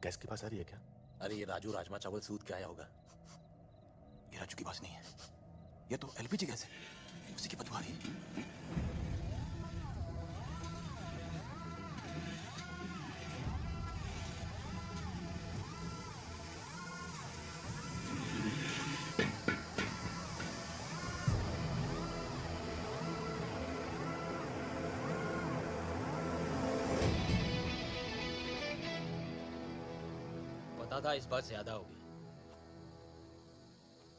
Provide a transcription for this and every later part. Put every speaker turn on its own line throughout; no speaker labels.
Gas के पास आ रही है क्या?
अरे ये राजू राजमा चावल सूद के आया होगा।
ये राजू की बात नहीं है, ये तो एलपीजी गैस है, उसी की बदबू आ रही है।
पता था इस बार ज्यादा होगी।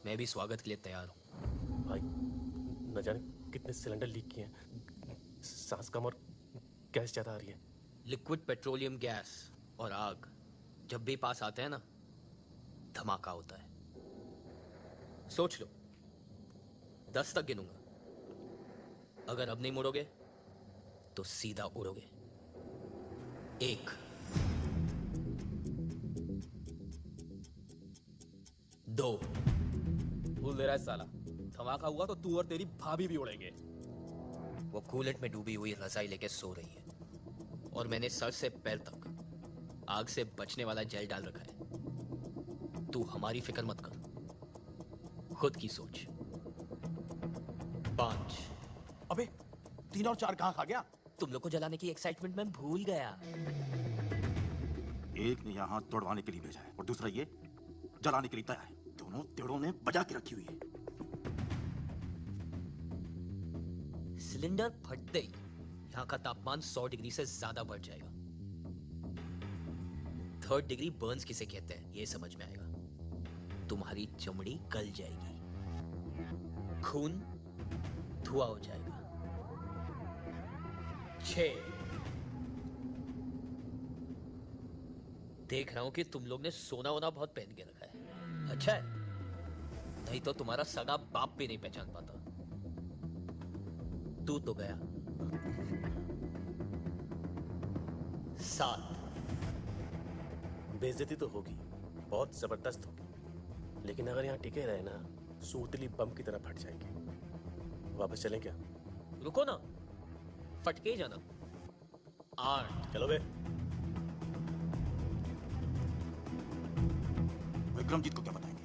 मैं भी स्वागत के लिए तैयार हूं।
भाई न जाने कितने सिलेंडर लीक किए हैं, सांस कम और गैस ज्यादा आ रही है।
लिक्विड पेट्रोलियम गैस और आग जब भी पास आते हैं ना, धमाका होता है। सोच लो, 10 तक गिनूंगा। अगर अब नहीं मुड़ोगे तो सीधा उड़ोगे। 1, 2।
भूल दे रहा है साला। धमाका हुआ तो तू और तेरी भाभी भी उड़ेंगे।
वो कूलेंट में डूबी हुई रजाई लेके सो रही है और मैंने सर से पैर तक आग से बचने वाला जेल डाल रखा है। तू हमारी फिक्र मत कर, खुद की सोच। 5।
अबे 3 और 4 कहां खा गया?
तुम लोग को जलाने की एक्साइटमेंट में भूल गया।
एक ने यहाँ तोड़वाने के लिए भेजा है और दूसरा ये जलाने के लिए तैयार है। दोनों तेड़ों ने बजा के रखी हुई है।
सिलेंडर फटते ही यहाँ का तापमान 100 डिग्री से ज्यादा बढ़ जाएगा। 3rd डिग्री बर्न्स किसे कहते हैं ये समझ में आएगा। तुम्हारी चमड़ी गल जाएगी, खून धुआं हो जाएगा। 6। देख रहा हूं कि तुम लोग ने सोना वोना बहुत पहन के रखा है। अच्छा है, नहीं तो तुम्हारा सगा बाप भी नहीं पहचान पाता। तू तो गया। 7।
बेइज्जती तो होगी, बहुत जबरदस्त होगी, लेकिन अगर यहाँ टिके रहे ना, सूतली बम की तरह फट जाएंगे। वापस चलें क्या?
रुको ना, फटके ही जाना। 8।
चलोगे?
विक्रमजीत को क्या बताएंगे?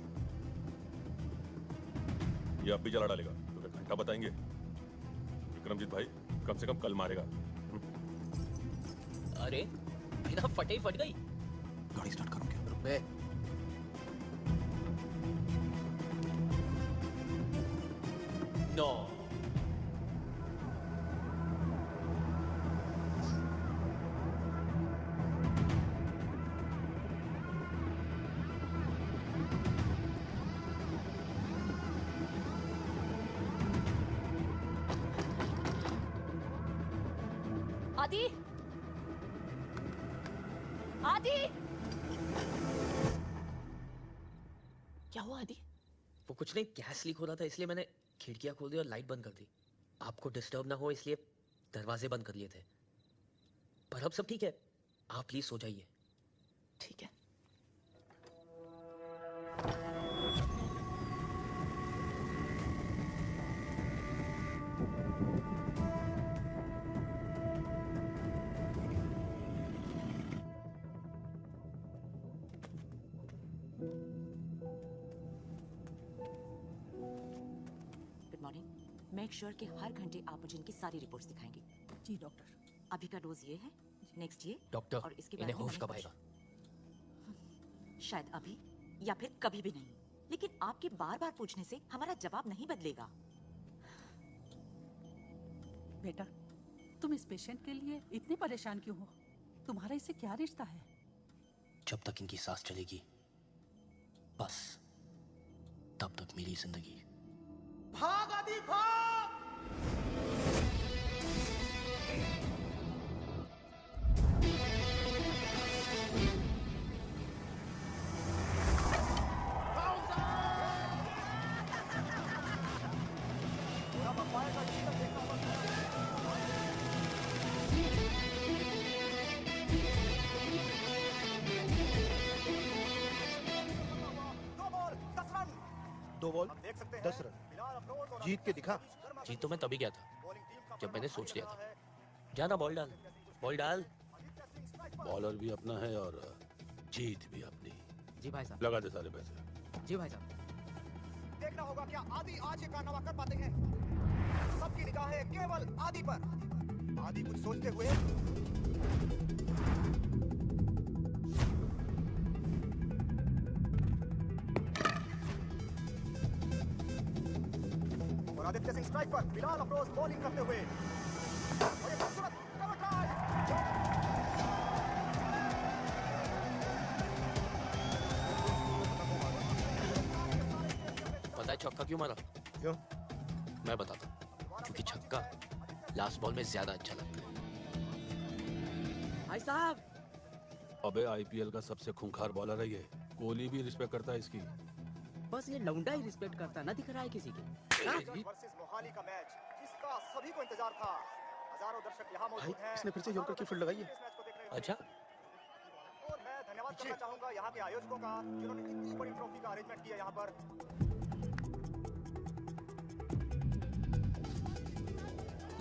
ये अब भी जला डालेगा तो फिर घंटा बताएंगे। विक्रमजीत भाई कम से कम कल मारेगा।
अरे बिना फटे ही फट गई।
गाड़ी स्टार्ट करूं क्या?
मैं 9।
आदि, आदि,
क्या हुआ आदि? वो कुछ नहीं, गैस लीक हो रहा था इसलिए मैंने खिड़कियां खोल दी और लाइट बंद कर दी। आपको डिस्टर्ब ना हो इसलिए दरवाजे बंद कर लिए थे। पर अब सब ठीक है, आप प्लीज सो जाइए।
ठीक है।
Good morning. मेक श्योर कि हर घंटे आप मुझे इनकी सारी रिपोर्ट्स दिखाएंगे।
जी डॉक्टर।
अभी का डोज ये है, नेक्स्ट ये
डॉक्टर,
और इसके बाद
इन्हें
में
होश
मैंने
कब आएगा?
शायद अभी या फिर कभी भी नहीं, लेकिन आपके बार बार पूछने से हमारा जवाब नहीं बदलेगा।
बेटा, तुम इस पेशेंट के लिए इतने परेशान क्यों हो? तुम्हारा इससे क्या रिश्ता है?
जब तक इनकी सांस चलेगी बस तब तक मेरी जिंदगी।
भाग आदि भाग!
दो बॉल 10 रन जीत के दिखा।
जीत तो मैं तभी गया था जब मैंने सोच लिया था। जाना, बॉल डाल, बॉल डाल।
बॉलर भी अपना है और जीत भी अपनी।
जी भाई साहब।
लगा दे सारे पैसे।
जी भाई साहब।
देखना होगा क्या आदि आज ये कारनामा कर पाते हैं। सबकी निगाहें केवल आदि पर। आदि कुछ सोचते हुए और आदित्य सिंह स्ट्राइक पर, बिलाल अफरोज बॉलिंग करते हुए और ये खूबसूरत कवर ड्राइव।
पता है छक्का क्यों मारा?
क्यों?
मैं बताता हूँ। क्योंकि छक्का लास्ट बॉल में ज्यादा अच्छा लगता है।
भाई साहब।
अबे आईपीएल का सबसे खूंखार बॉलर है ये। कोहली भी रिस्पेक्ट करता है इसकी।
बस ये लौंडा ही रिस्पेक्ट करता, ना दिख रहा है किसी के।
वर्सेस मोहाली का मैच जिसका सभी को इंतजार था। हजारों दर्शक यहाँ मौजूद हैं।
इसने फिर से यॉर्कर की फील्ड लगाई है।
इस मैच को देख रहे थे।
अच्छा,
और मैं धन्यवाद करना चाहूंगा यहाँ के आयोजकों का जिन्होंने इतनी बड़ी ट्रॉफी का अरेंजमेंट किया यहाँ पर।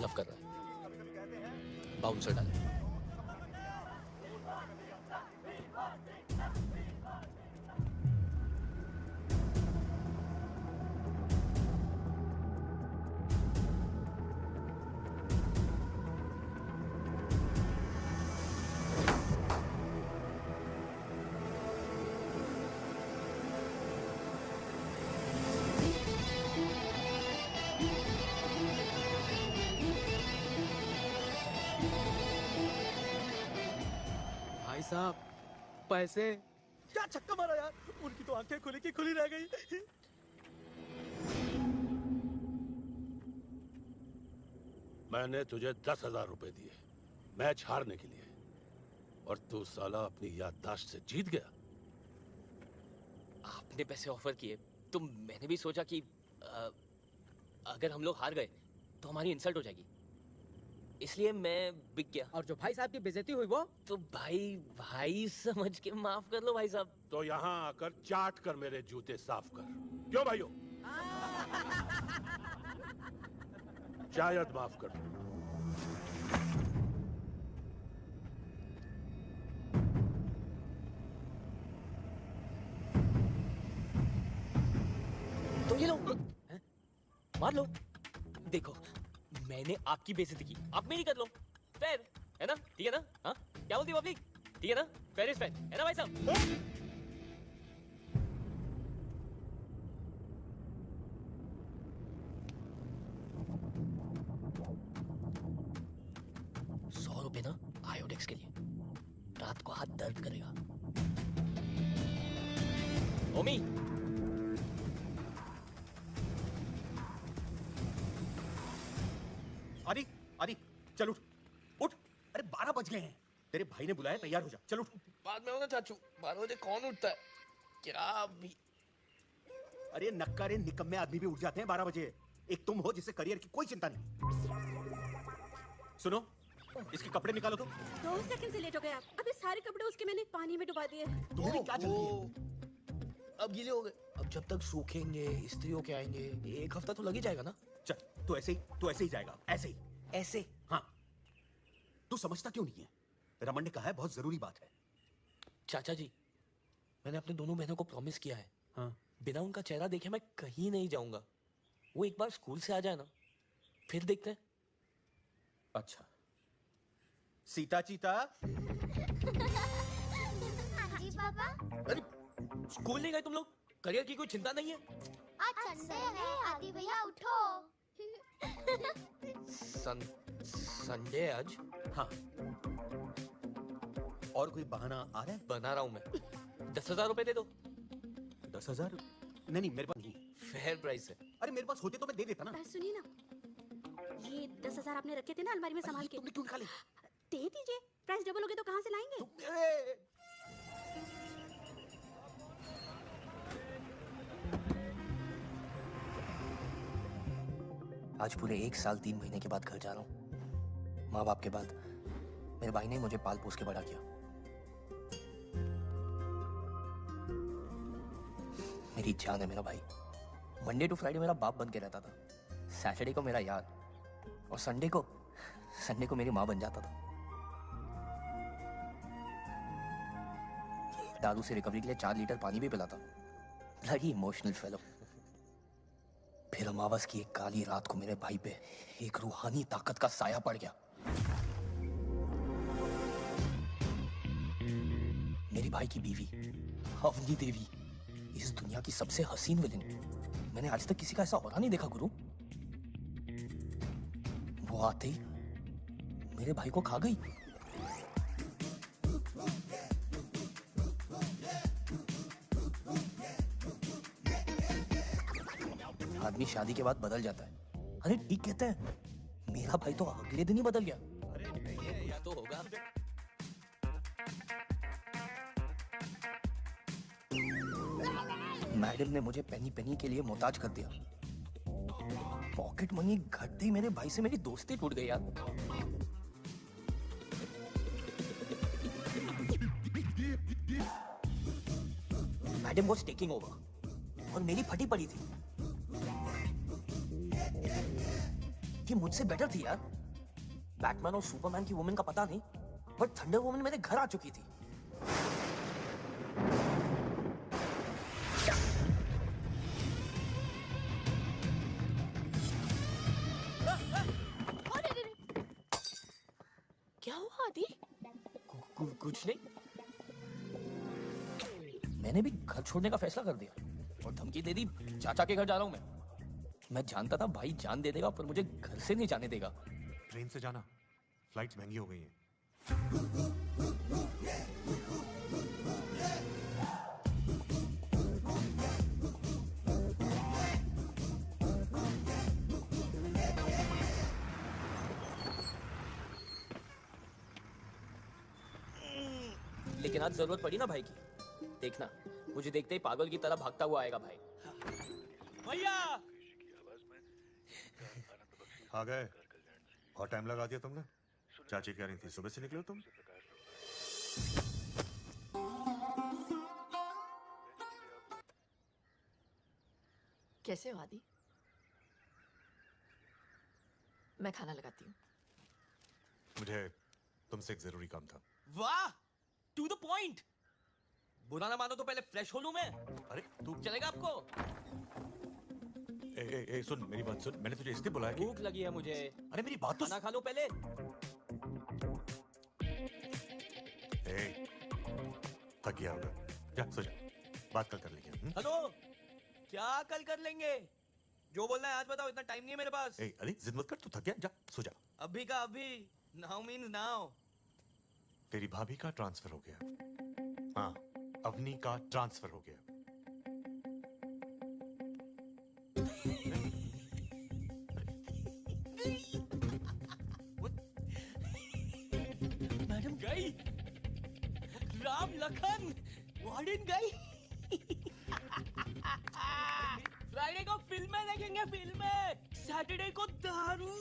लव कर रहा है।
कभी-कभी कहते हैं
बाउंसर डाल।
भाई साहब पैसे।
क्या छक्का मारा यार, उनकी तो आंखें खुली की खुली रह गई।
मैंने तुझे 10,000 रुपए दिए मैच हारने के लिए, और तू साला अपनी याददाश्त से जीत गया।
आपने पैसे ऑफर किए तो मैंने भी सोचा कि अगर हम लोग हार गए तो हमारी इंसल्ट हो जाएगी, इसलिए मैं बिक गया।
और जो भाई साहब की बेइज्जती हुई वो?
तो भाई समझ के माफ कर लो भाई साहब।
तो यहाँ आकर चाट कर मेरे जूते साफ कर। क्यों भाइयों? शायद माफ कर दो।
तो ये लो, मार लो। देखो, मैंने आपकी बेइज्जती की, आप मेरी कर लो। फेयर है ना? ठीक है ना? हाँ, क्या बोलती पब्लिक? ठीक है ना? फेयर इज फेयर है ना भाई साहब? 100 रुपए ना आयोडेक्स के लिए, रात को हाथ दर्द करेगा। ओमी,
आदि आदि चल उठ उठ। अरे 12 बज गए हैं। तेरे भाई ने बुलाया, तैयार हो जा, चल उठ।
बाद में होना चाचू, 12 बजे कौन उठता है? क्या भी?
अरे नक्कारे निकम्मे आदमी भी उठ जाते हैं 12 बजे। एक तुम हो जिससे करियर की कोई चिंता नहीं। सुनो, इसके कपड़े निकालो तो।
2 सेकंड से लेट हो गए आप। अभी सारे कपड़े उसके मैंने पानी में डुबा दिए।
तुम्हें भी क्या जल्दी है?
अब गीले हो गए। अब जब तक सूखेंगे, इस्त्री होके आएंगे, 1 हफ्ता तो लग ही जाएगा ना।
चल तू ऐसे ही जाएगा, ऐसे ही।
ऐसे?
हाँ। तू समझता क्यों नहीं है? रमन ने कहा है बहुत जरूरी बात है।
चाचा जी, मैंने अपने दोनों बहनों को प्रॉमिस किया है।
हाँ।
बिना उनका चेहरा देखे मैं कहीं नहीं जाऊंगा। वो एक बार स्कूल से आ जाए ना, फिर देखते हैं।
अच्छा, सीता चीता।
जी पापा।
अरे स्कूल नहीं गए तुम लोग? करियर की कोई चिंता नहीं है?
आज संडे है, आदि भैया उठो।
संडे आज?
हाँ। और कोई बहाना आ रहा है?
बना रहा हूं मैं। 10,000 रुपए दे दो।
10,000? नहीं मेरे पास नहीं।
फेयर प्राइस है।
अरे मेरे पास होते तो मैं दे देता ना।
सुनिए ना, ये 10,000 आपने रखे थे ना अलमारी में संभाल के,
तुमने क्यों निकाले?
दे दीजिए। प्राइस डबल हो गए तो कहाँ से लाएंगे?
आज पूरे 1 साल 3 महीने के बाद घर जा रहा हूँ। माँ बाप के बाद मेरे भाई ने मुझे पाल पोस के बड़ा किया। मेरी जान है मेरा भाई। मंडे टू फ्राइडे मेरा बाप बन के रहता था, सैटरडे को मेरा यार, और संडे को मेरी माँ बन जाता था। दारू से रिकवरी के लिए 4 लीटर पानी भी पिलाता। Bloody emotional fellow. फिर अमावस की एक काली रात को मेरे भाई पे एक रूहानी ताकत का साया पड़ गया। मेरी भाई की बीवी अवनी देवी, इस दुनिया की सबसे हसीन विलेन। मैंने आज तक किसी का ऐसा औरा नहीं देखा गुरु। वो आते ही मेरे भाई को खा गई। आदमी शादी के बाद बदल जाता है। अरे ठीक कहते हैं, मेरा भाई तो अगले दिन ही बदल गया।
या तो होगा।
मैडम ने मुझे पेनी पेनी के लिए मोहताज कर दिया। पॉकेट मनी घटते ही मेरे भाई से मेरी दोस्ती टूट गई यार। मैडम वाज टेकिंग ओवर और मेरी फटी पड़ी थी। ये मुझसे बेटर थी यार। बैटमैन और सुपरमैन की वुमेन का पता नहीं, बट थंडर वुमेन मेरे घर आ चुकी थी।
क्या हुआ आदि?
कुछ नहीं। मैंने भी घर छोड़ने का फैसला कर दिया और धमकी दे दी, चाचा के घर जा रहा हूं मैं जानता था भाई जान दे देगा, पर मुझे घर से नहीं जाने देगा।
ट्रेन से जाना, फ्लाइट्स महंगी हो गई हैं।
लेकिन आज जरूरत पड़ी ना भाई की। देखना, मुझे देखते ही पागल की तरह भागता हुआ आएगा भाई।
भैया
आ गए। और टाइम लगा दिया तुमने। चाची कह रही थी सुबह से निकले हो तुम।
कैसे हो आदि? मैं खाना लगाती हूँ।
मुझे तुमसे एक जरूरी काम था।
वाह, टू द पॉइंट। बुरा ना मानो तो पहले फ्रेश हो लूं मैं।
अरे तू
चलेगा आपको?
ए, सुन मेरी बात सुन। मैंने तुझे इसलिए बुलाया कि
भूख लगी है मुझे।
अरे मेरी बात तो
खाना खा लो पहले।
थक गया होगा, जा सो जा। बात कल कर लेंगे।
हेलो, क्या कल कर लेंगे? जो बोलना है आज बताओ, इतना टाइम नहीं है मेरे पास।
अरे जिद मत कर, तू थक गया, जा सो जा।
अभी का अभी, नाउ मीन्स नाउ।
तेरी भाभी का ट्रांसफर हो गया। हाँ, अवनी का ट्रांसफर हो गया।
मैडम गई, राम लखन वार्डन गई। फ्राइडे को फिल्में देखेंगे, फिल्में। सैटरडे को दारू,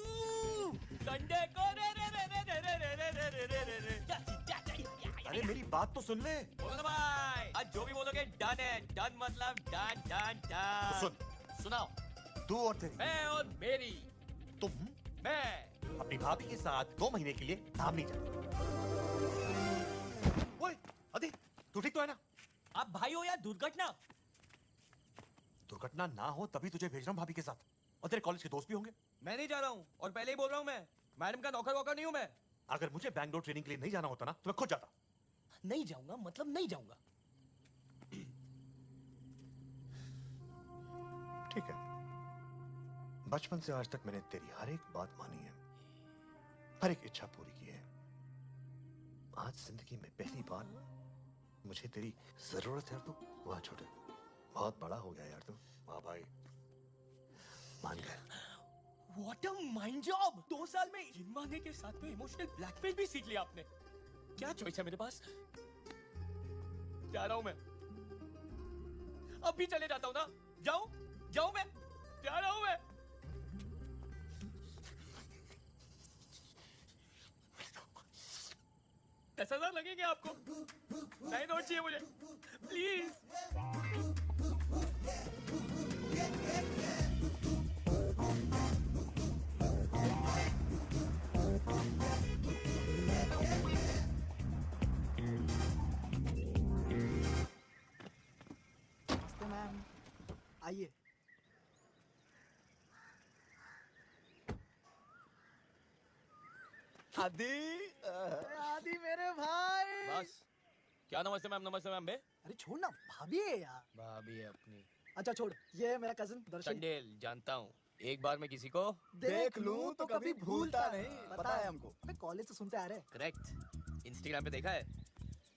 संडे को रे रे रे रे रे रे रे रे रे रे रे रे।
अरे मेरी बात तो सुन ले।
बोलो ना भाई, आज जो भी बोलोगे डन है। डन मतलब डन डन डन।
सुन,
सुनाओ।
तू और तेरी
मैं और मेरी,
तुम
मैं
अपनी भाभी के साथ 2 महीने के लिए धामनी जा। ओए अदे, तू ठीक तो है ना?
आप भाई हो या दुर्घटना?
दुर्घटना ना हो तभी तुझे भेज रहा हूँ भाभी के साथ। और तेरे कॉलेज के दोस्त भी होंगे।
मैं नहीं जा रहा हूँ, और पहले ही बोल रहा हूँ मैं मैडम का नौकर वोकर नहीं हूँ मैं।
अगर मुझे बैंगलोर ट्रेनिंग के लिए नहीं जाना होता ना तो मैं खुद जाता।
नहीं जाऊंगा मतलब नहीं जाऊंगा।
ठीक है, बचपन से आज तक मैंने तेरी हर एक बात मानी है, हर एक इच्छा पूरी की है। आज जिंदगी में पहली बार मुझे तेरी जरूरत है यार। तू वहां छोटे, बहुत बड़ा हो गया यार तू। वाह भाई, मान गया।
What a mind job! 2 साल में हिरमाने के साथ में इमोशनल ब्लैकमेल भी सीख लिया आपने। क्या चॉइस है मेरे पास? जा रहा हूं मैं, अब भी चले जाता हूं ना। जाऊं मैं, जा रहा हूं मैं। 10,000 लगेंगे आपको। नहीं नोट चाहिए मुझे, प्लीज।
मैम आइए।
आदि
आदि मेरे भाई।
बस क्या नमस्ते मैम बे।
अरे छोड़ ना, भाभी है यार।
भाभी है अपनी।
अच्छा छोड़, ये है मेरा कजन दर्शन।
चंडेल जानता हूँ, एक बार मैं किसी को
देख लूं तो कभी भूलता नहीं, पता है हमको। मैं कॉलेज से सुनते आ रहे।
करेक्ट, इंस्टाग्राम पे देखा है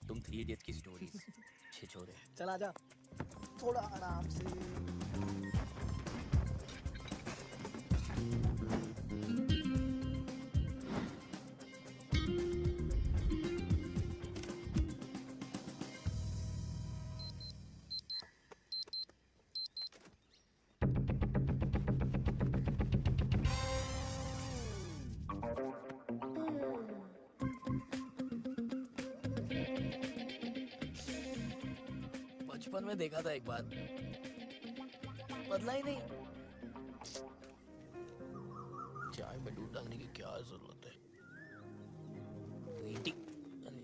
तुम 3 इडियट्स की स्टोरीज। छिछोरे।
चल आजा, थोड़ा आराम से।
बचपन में देखा था एक बार, बदला ही नहीं। चाय में दूध डालने की क्या जरूरत है। ग्रीन टी, अरे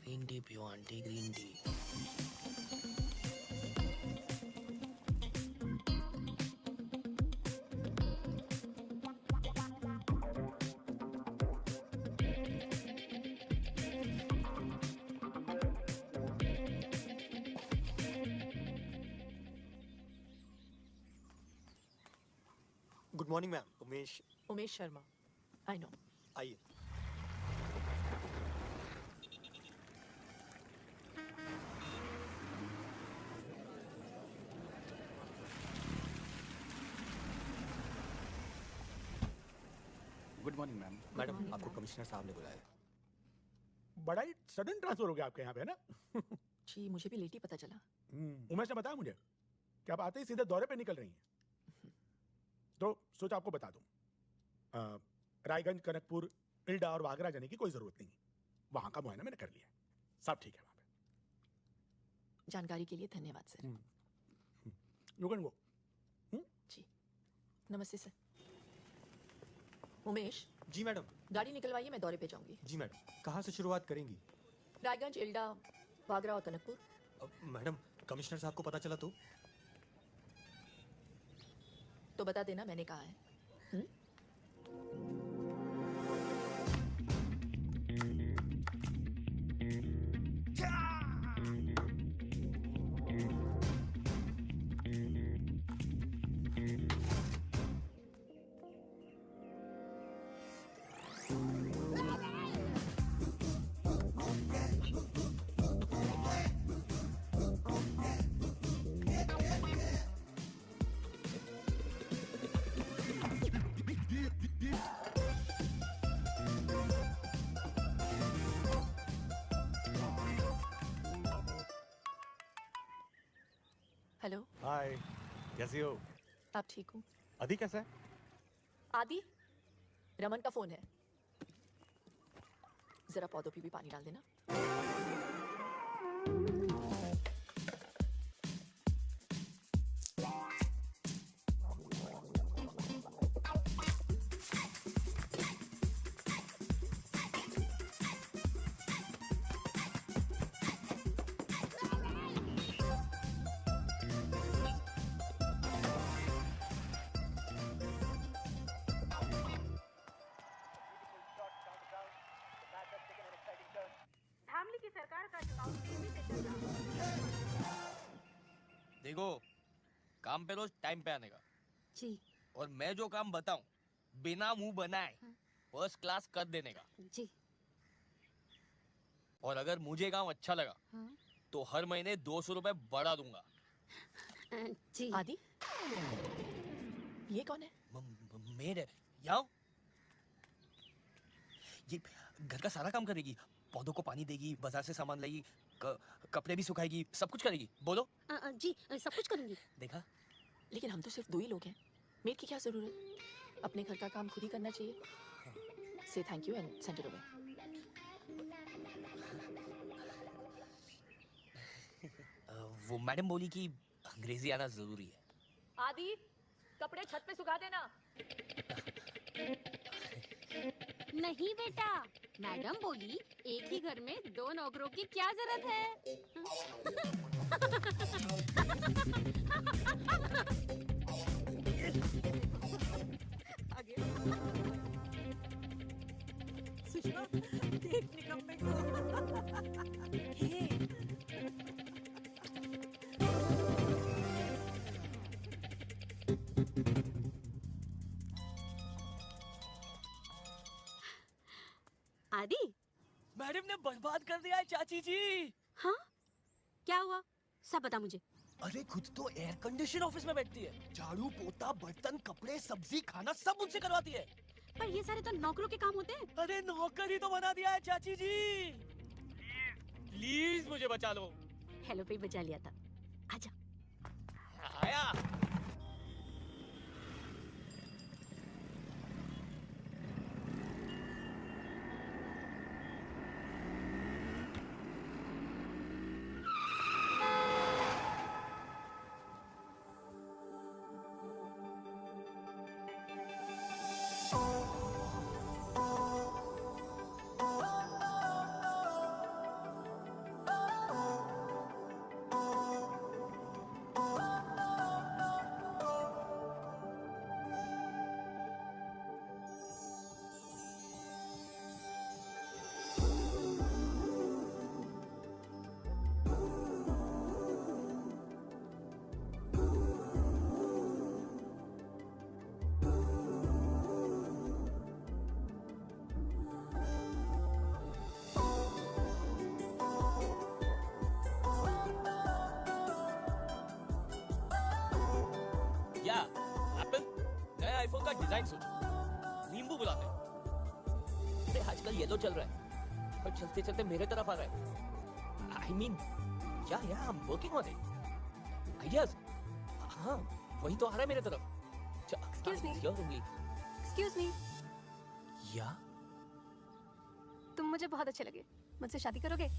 ग्रीन टी पियो aunty, green tea.
Good morning ma'am,
Umesh Sharma. I know.
आइए।
Good morning ma'am.
मैडम आपको कमिश्नर साहब ने बुलाया।
बड़ा ही सडन ट्रांसफर हो गया आपके यहाँ पे, है ना?
जी मुझे भी लेट ही पता चला।
उमेश ने बताया मुझे कि आप आते ही सीधे दौरे पे निकल रही हैं, तो सोचा आपको बता दूं। रायगंज, कनकपुर, इल्डा और वागरा जाने की कोई जरूरत नहीं। वहां का मुआयना मैंने कर लिया, सब ठीक है वहां पे।
जानकारी के लिए धन्यवाद सर।
You can go.
जी नमस्ते सर। उमेश।
जी मैडम।
गाड़ी निकलवाइए, मैं दौरे पे जाऊंगी।
जी मैडम। कहाँ से शुरुआत करेंगी?
रायगंज, इल्डा, वागरा और कनकपुर।
मैडम कमिश्नर साहब को पता चला
तो बता देना मैंने कहा है। हेलो।
हाय, कैसी हो?
आप ठीक हो?
आदि कैसा है?
आदि, रमन का फोन है, जरा पौधों पे भी पानी डाल देना।
देखो, काम पे रोज टाइम पे आने का।
जी।
और मैं जो काम बताऊं बिना मुंह बनाए फर्स्ट क्लास कर देने का।
जी।
और अगर मुझे काम अच्छा लगा तो हर महीने 200 रुपए बढ़ा दूंगा।
जी।
आदि, ये कौन है?
मेड है। यहाँ ये घर का सारा काम करेगी, पौधों को पानी देगी, बाजार से सामान लाएगी, कपड़े भी सुखाएगी, सब कुछ करेगी। बोलो।
जी सब कुछ करूंगी।
देखा?
लेकिन हम तो सिर्फ 2 ही लोग हैं, मेड की क्या जरूरत? अपने घर का काम खुद ही करना चाहिए। से thank you and send it away.
वो मैडम बोली कि अंग्रेजी आना जरूरी है।
आदि, कपड़े छत पे सुखा देना।
नहीं बेटा, मैडम बोली एक ही घर में 2 नौकरों की क्या जरूरत है?
आगे सुषमा देख निकम्मे को। हे
आदि,
मैडम ने बर्बाद कर दिया है चाची जी।
हाँ क्या हुआ सब बता मुझे।
अरे खुद तो एयर कंडीशन ऑफिस में बैठती है, झाड़ू पोता बर्तन कपड़े सब्जी खाना सब मुझसे करवाती है।
पर ये सारे तो नौकरों के काम होते हैं।
अरे नौकर ही तो बना दिया है चाची जी। प्लीज मुझे बचा लो।
हेलो पे बचा लिया था। आजा।
आया। क्या एप्पल नया आईफोन का डिजाइन सोचो, नींबू बुलाते हैं। अरे आजकल येलो चल रहा है और चलते चलते मेरे तरफ आ रहा है। आई मीन या I am working on it. Ideas हाँ वही तो आ रहा है मेरे तरफ।
Excuse me. Excuse me.
या
तुम मुझे बहुत अच्छे लगे, मुझसे शादी करोगे?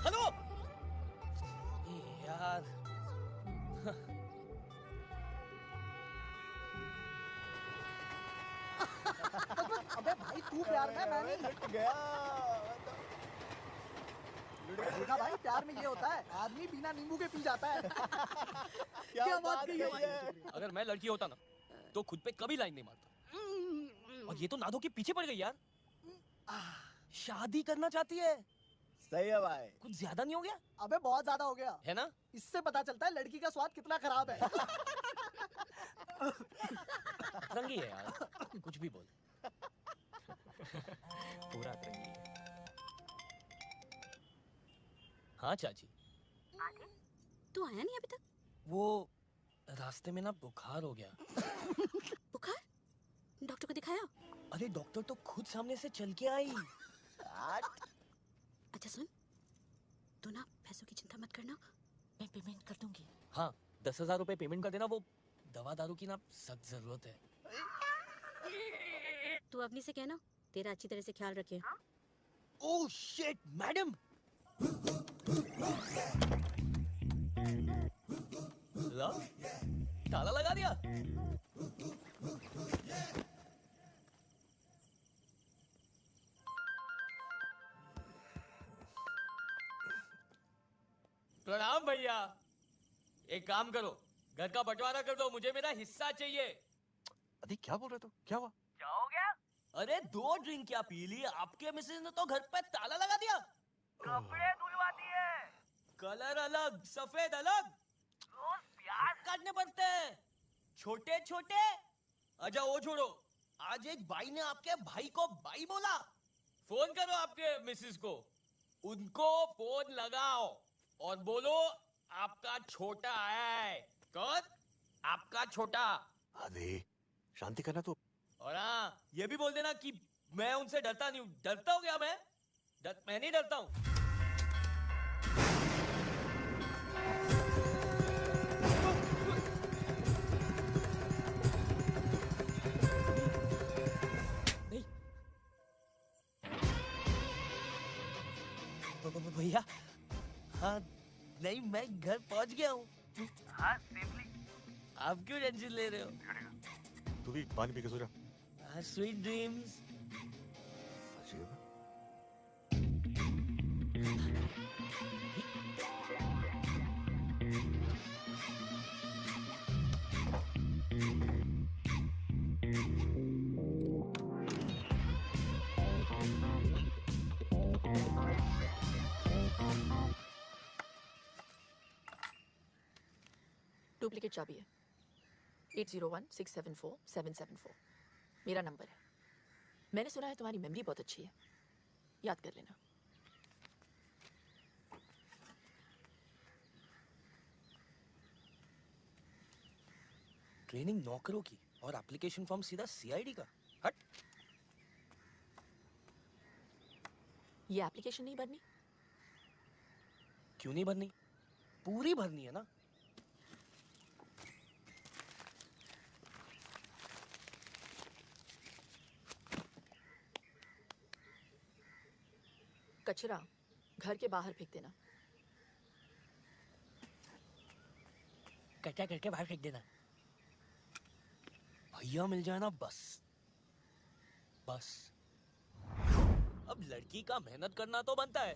हेलो यार
अबे भाई तू प्यार में मैं नहीं लुट गया। देखा भाई प्यार में ये होता है, आदमी बिना नींबू के पी जाता है। क्या बात कही है भाई।
अगर मैं लड़की होता ना तो खुद पे कभी लाइन नहीं मारता। और ये तो नादो के पीछे पड़ गई यार। शादी करना चाहती है।
सही है भाई।
कुछ ज्यादा नहीं हो गया?
अबे बहुत ज्यादा हो गया
है ना?
इससे पता चलता है लड़की का स्वाद कितना खराब है।
अतरंगी है यार, कुछ भी बोल। पूरा अतरंगी है। हाँ चाची।
तू आया नहीं अभी तक?
वो रास्ते में ना बुखार हो गया।
बुखार? डॉक्टर को दिखाया?
अरे डॉक्टर तो खुद सामने से चल के आई।
अच्छा सुन, तू ना पैसों की चिंता मत करना, मैं पेमेंट कर दूंगी।
हाँ 10,000 रुपए पेमेंट कर देना, वो दवा दारू की ना सख्त जरूरत है।
तू अवनी से कहना तेरा अच्छी तरह से ख्याल रखे।
Oh shit madam. लव ताला लगा दिया। प्रणाम भैया। एक काम करो, घर का बंटवारा कर दो, मुझे मेरा हिस्सा चाहिए।
अरे क्या बोल रहे हो? क्या हुआ?
क्या हो गया? अरे 2 ड्रिंक क्या पी ली, आपके मिसेज ने तो घर पे ताला लगा दिया। कपड़े धुलवाती है, कलर अलग सफेद अलग, रोज प्याज काटने पड़ते हैं छोटे छोटे। अच्छा वो छोड़ो, आज एक भाई ने आपके भाई को भाई बोला। फोन करो आपके मिसेज को, उनको फोन लगाओ और बोलो आपका छोटा आया है। कौन? आपका छोटा।
अरे शांति करना तो।
और हाँ ये भी बोल देना कि मैं उनसे डरता नहीं हूँ। डरता हूँ क्या मैं? मैं नहीं डरता हूँ। भैया, हाँ नहीं, मैं घर पहुंच गया हूँ। हाँ सेफली। आप क्यों टेंशन ले रहे हो?
तू भी पानी पी के सो जा।
Sweet dreams.
डुप्लीकेट चाबी है 8016747774 मेरा नंबर है। मैंने सुना है तुम्हारी मेमोरी बहुत अच्छी है, याद कर लेना।
ट्रेनिंग नौकरों की और एप्लीकेशन फॉर्म सीधा सीआईडी का। हट।
ये एप्लीकेशन नहीं भरनी?
क्यों नहीं भरनी? पूरी भरनी है ना।
कचरा घर के बाहर फेंक देना।
कचरा करके बाहर फेंक देना। भैया मिल जाए ना बस। बस अब लड़की का मेहनत करना तो बनता है,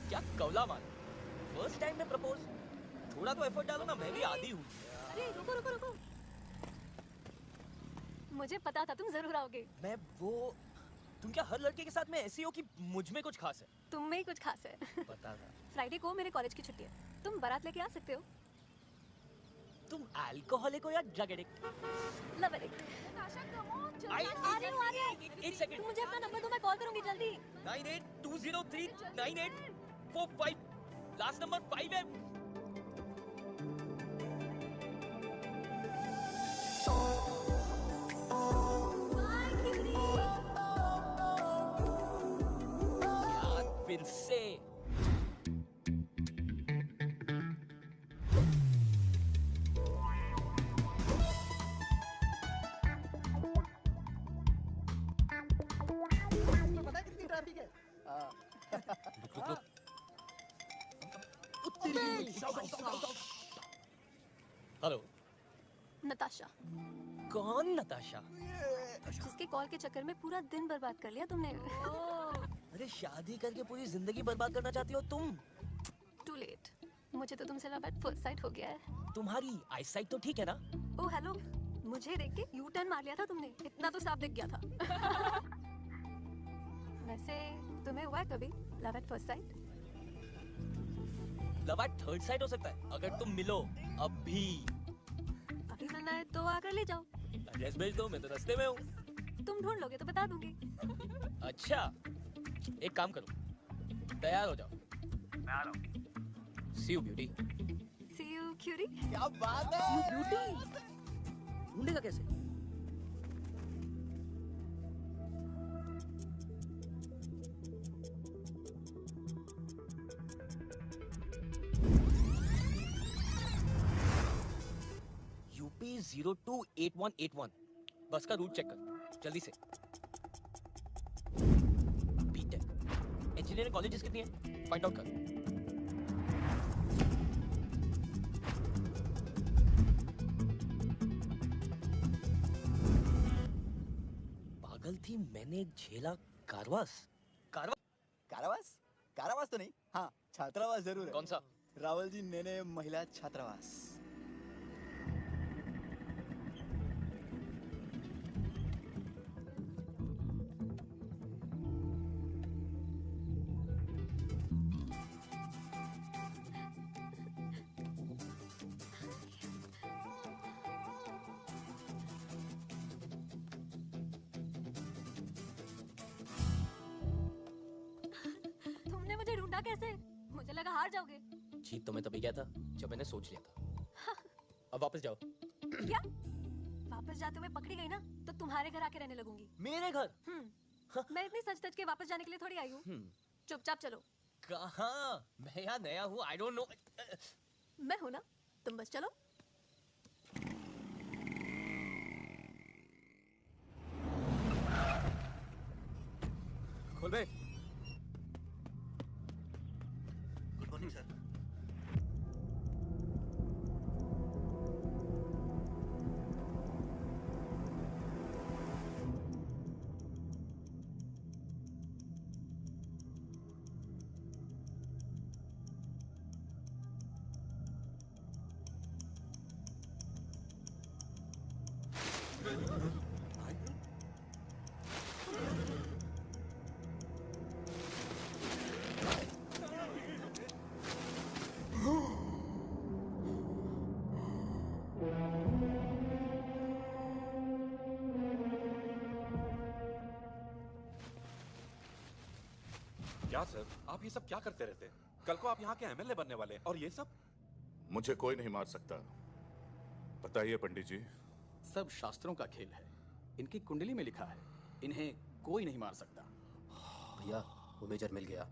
क्या कवला मान। फर्स्ट टाइम में प्रपोज, थोड़ा तो एफर्ट डालो ना। मैं भी आदी हूँ।
अरे रुको रुको रुको, मुझे पता था तुम जरूर आओगे।
मैं वो, तुम क्या हर लड़के के साथ में ऐसी हो कि मुझ में कुछ खास है?
तुम में ही कुछ खास है।
पता था।
फ्राइडे को मेरे कॉलेज की छुट्टी है, तुम बारात लेके आ सकते हो।
तुम अल्कोहलिक हो या ड्रग एडिक्ट?
Love addict. आ रही हूँ।
एक सेकंड।
तुम मुझे अपना नंबर दो, मैं कॉल करूंगी जल्दी।
9820398445 लास्ट नंबर 5 है। फिर से
पता है कितनी ट्रैफिक है?
हेलो,
नताशा।
कौन नताशा?
जिसके कॉल के चक्कर में पूरा दिन बर्बाद कर लिया तुमने।
अरे शादी करके पूरी जिंदगी बर्बाद करना चाहती हो तुम?
टू लेट, मुझे तो तुमसे लव एट फर्स्ट साइट हो गया है।
तुम्हारी आईसाइट तो ठीक है ना?
ओ हेलो, मुझे देख के यू टर्न मार लिया था तुमने, इतना तो साफ दिख गया था। वैसे तुम्हें हुआ है कभी love at first sight?
Love at third site हो सकता है अगर तुम मिलो अभी।
अभी मिलना है तो आकर ले जाओ।
एड्रेस भेज दो, मैं तो रास्ते में हूँ।
तुम ढूंढ लोगे तो बता दूंगी।
अच्छा, एक काम करो, तैयार हो जाओ, मैं आ रहा हूँ। See you beauty।
See you cutie।
क्या बात है?
See you beauty। ढूंढेगा कैसे? UP 028181। बस का रूट चेक कर जल्दी से। बीटेक इंजीनियरिंग कॉलेजेस कितनी है फाइंड आउट कर। पागल थी, मैंने झेला कारवास।
कारावास? कारावास तो नहीं, हाँ छात्रावास जरूर है।
कौन सा?
रावल जी नेने महिला छात्रावास।
तुमने मुझे ढूंढा कैसे? मुझे लगा हार जाओगे।
जीत तो मैं तभी गया था जब मैंने सोच लिया था। अब वापस जाओ।
क्या? वापस जाते हुए पकड़ी गई ना तो तुम्हारे घर आके रहने लगूंगी।
मेरे घर?
मैं इतनी सच-धज के वापस जाने के लिए थोड़ी आई हूँ। चुपचाप चलो।
कहाँ? मैं यहाँ नया हूँ, आई डोंट नो।
मैं हूं ना, तुम बस चलो।
खोल बे।
Good morning sir.
क्या सर, आप ये सब क्या करते रहते हैं? कल को आप यहाँ के एमएलए बनने वाले हैं और ये सब?
मुझे कोई नहीं मार सकता। बताइए पंडित जी।
सब शास्त्रों का खेल है। इनकी कुंडली में लिखा है, इन्हें कोई नहीं मार सकता।
भैया वो मेजर मिल गया।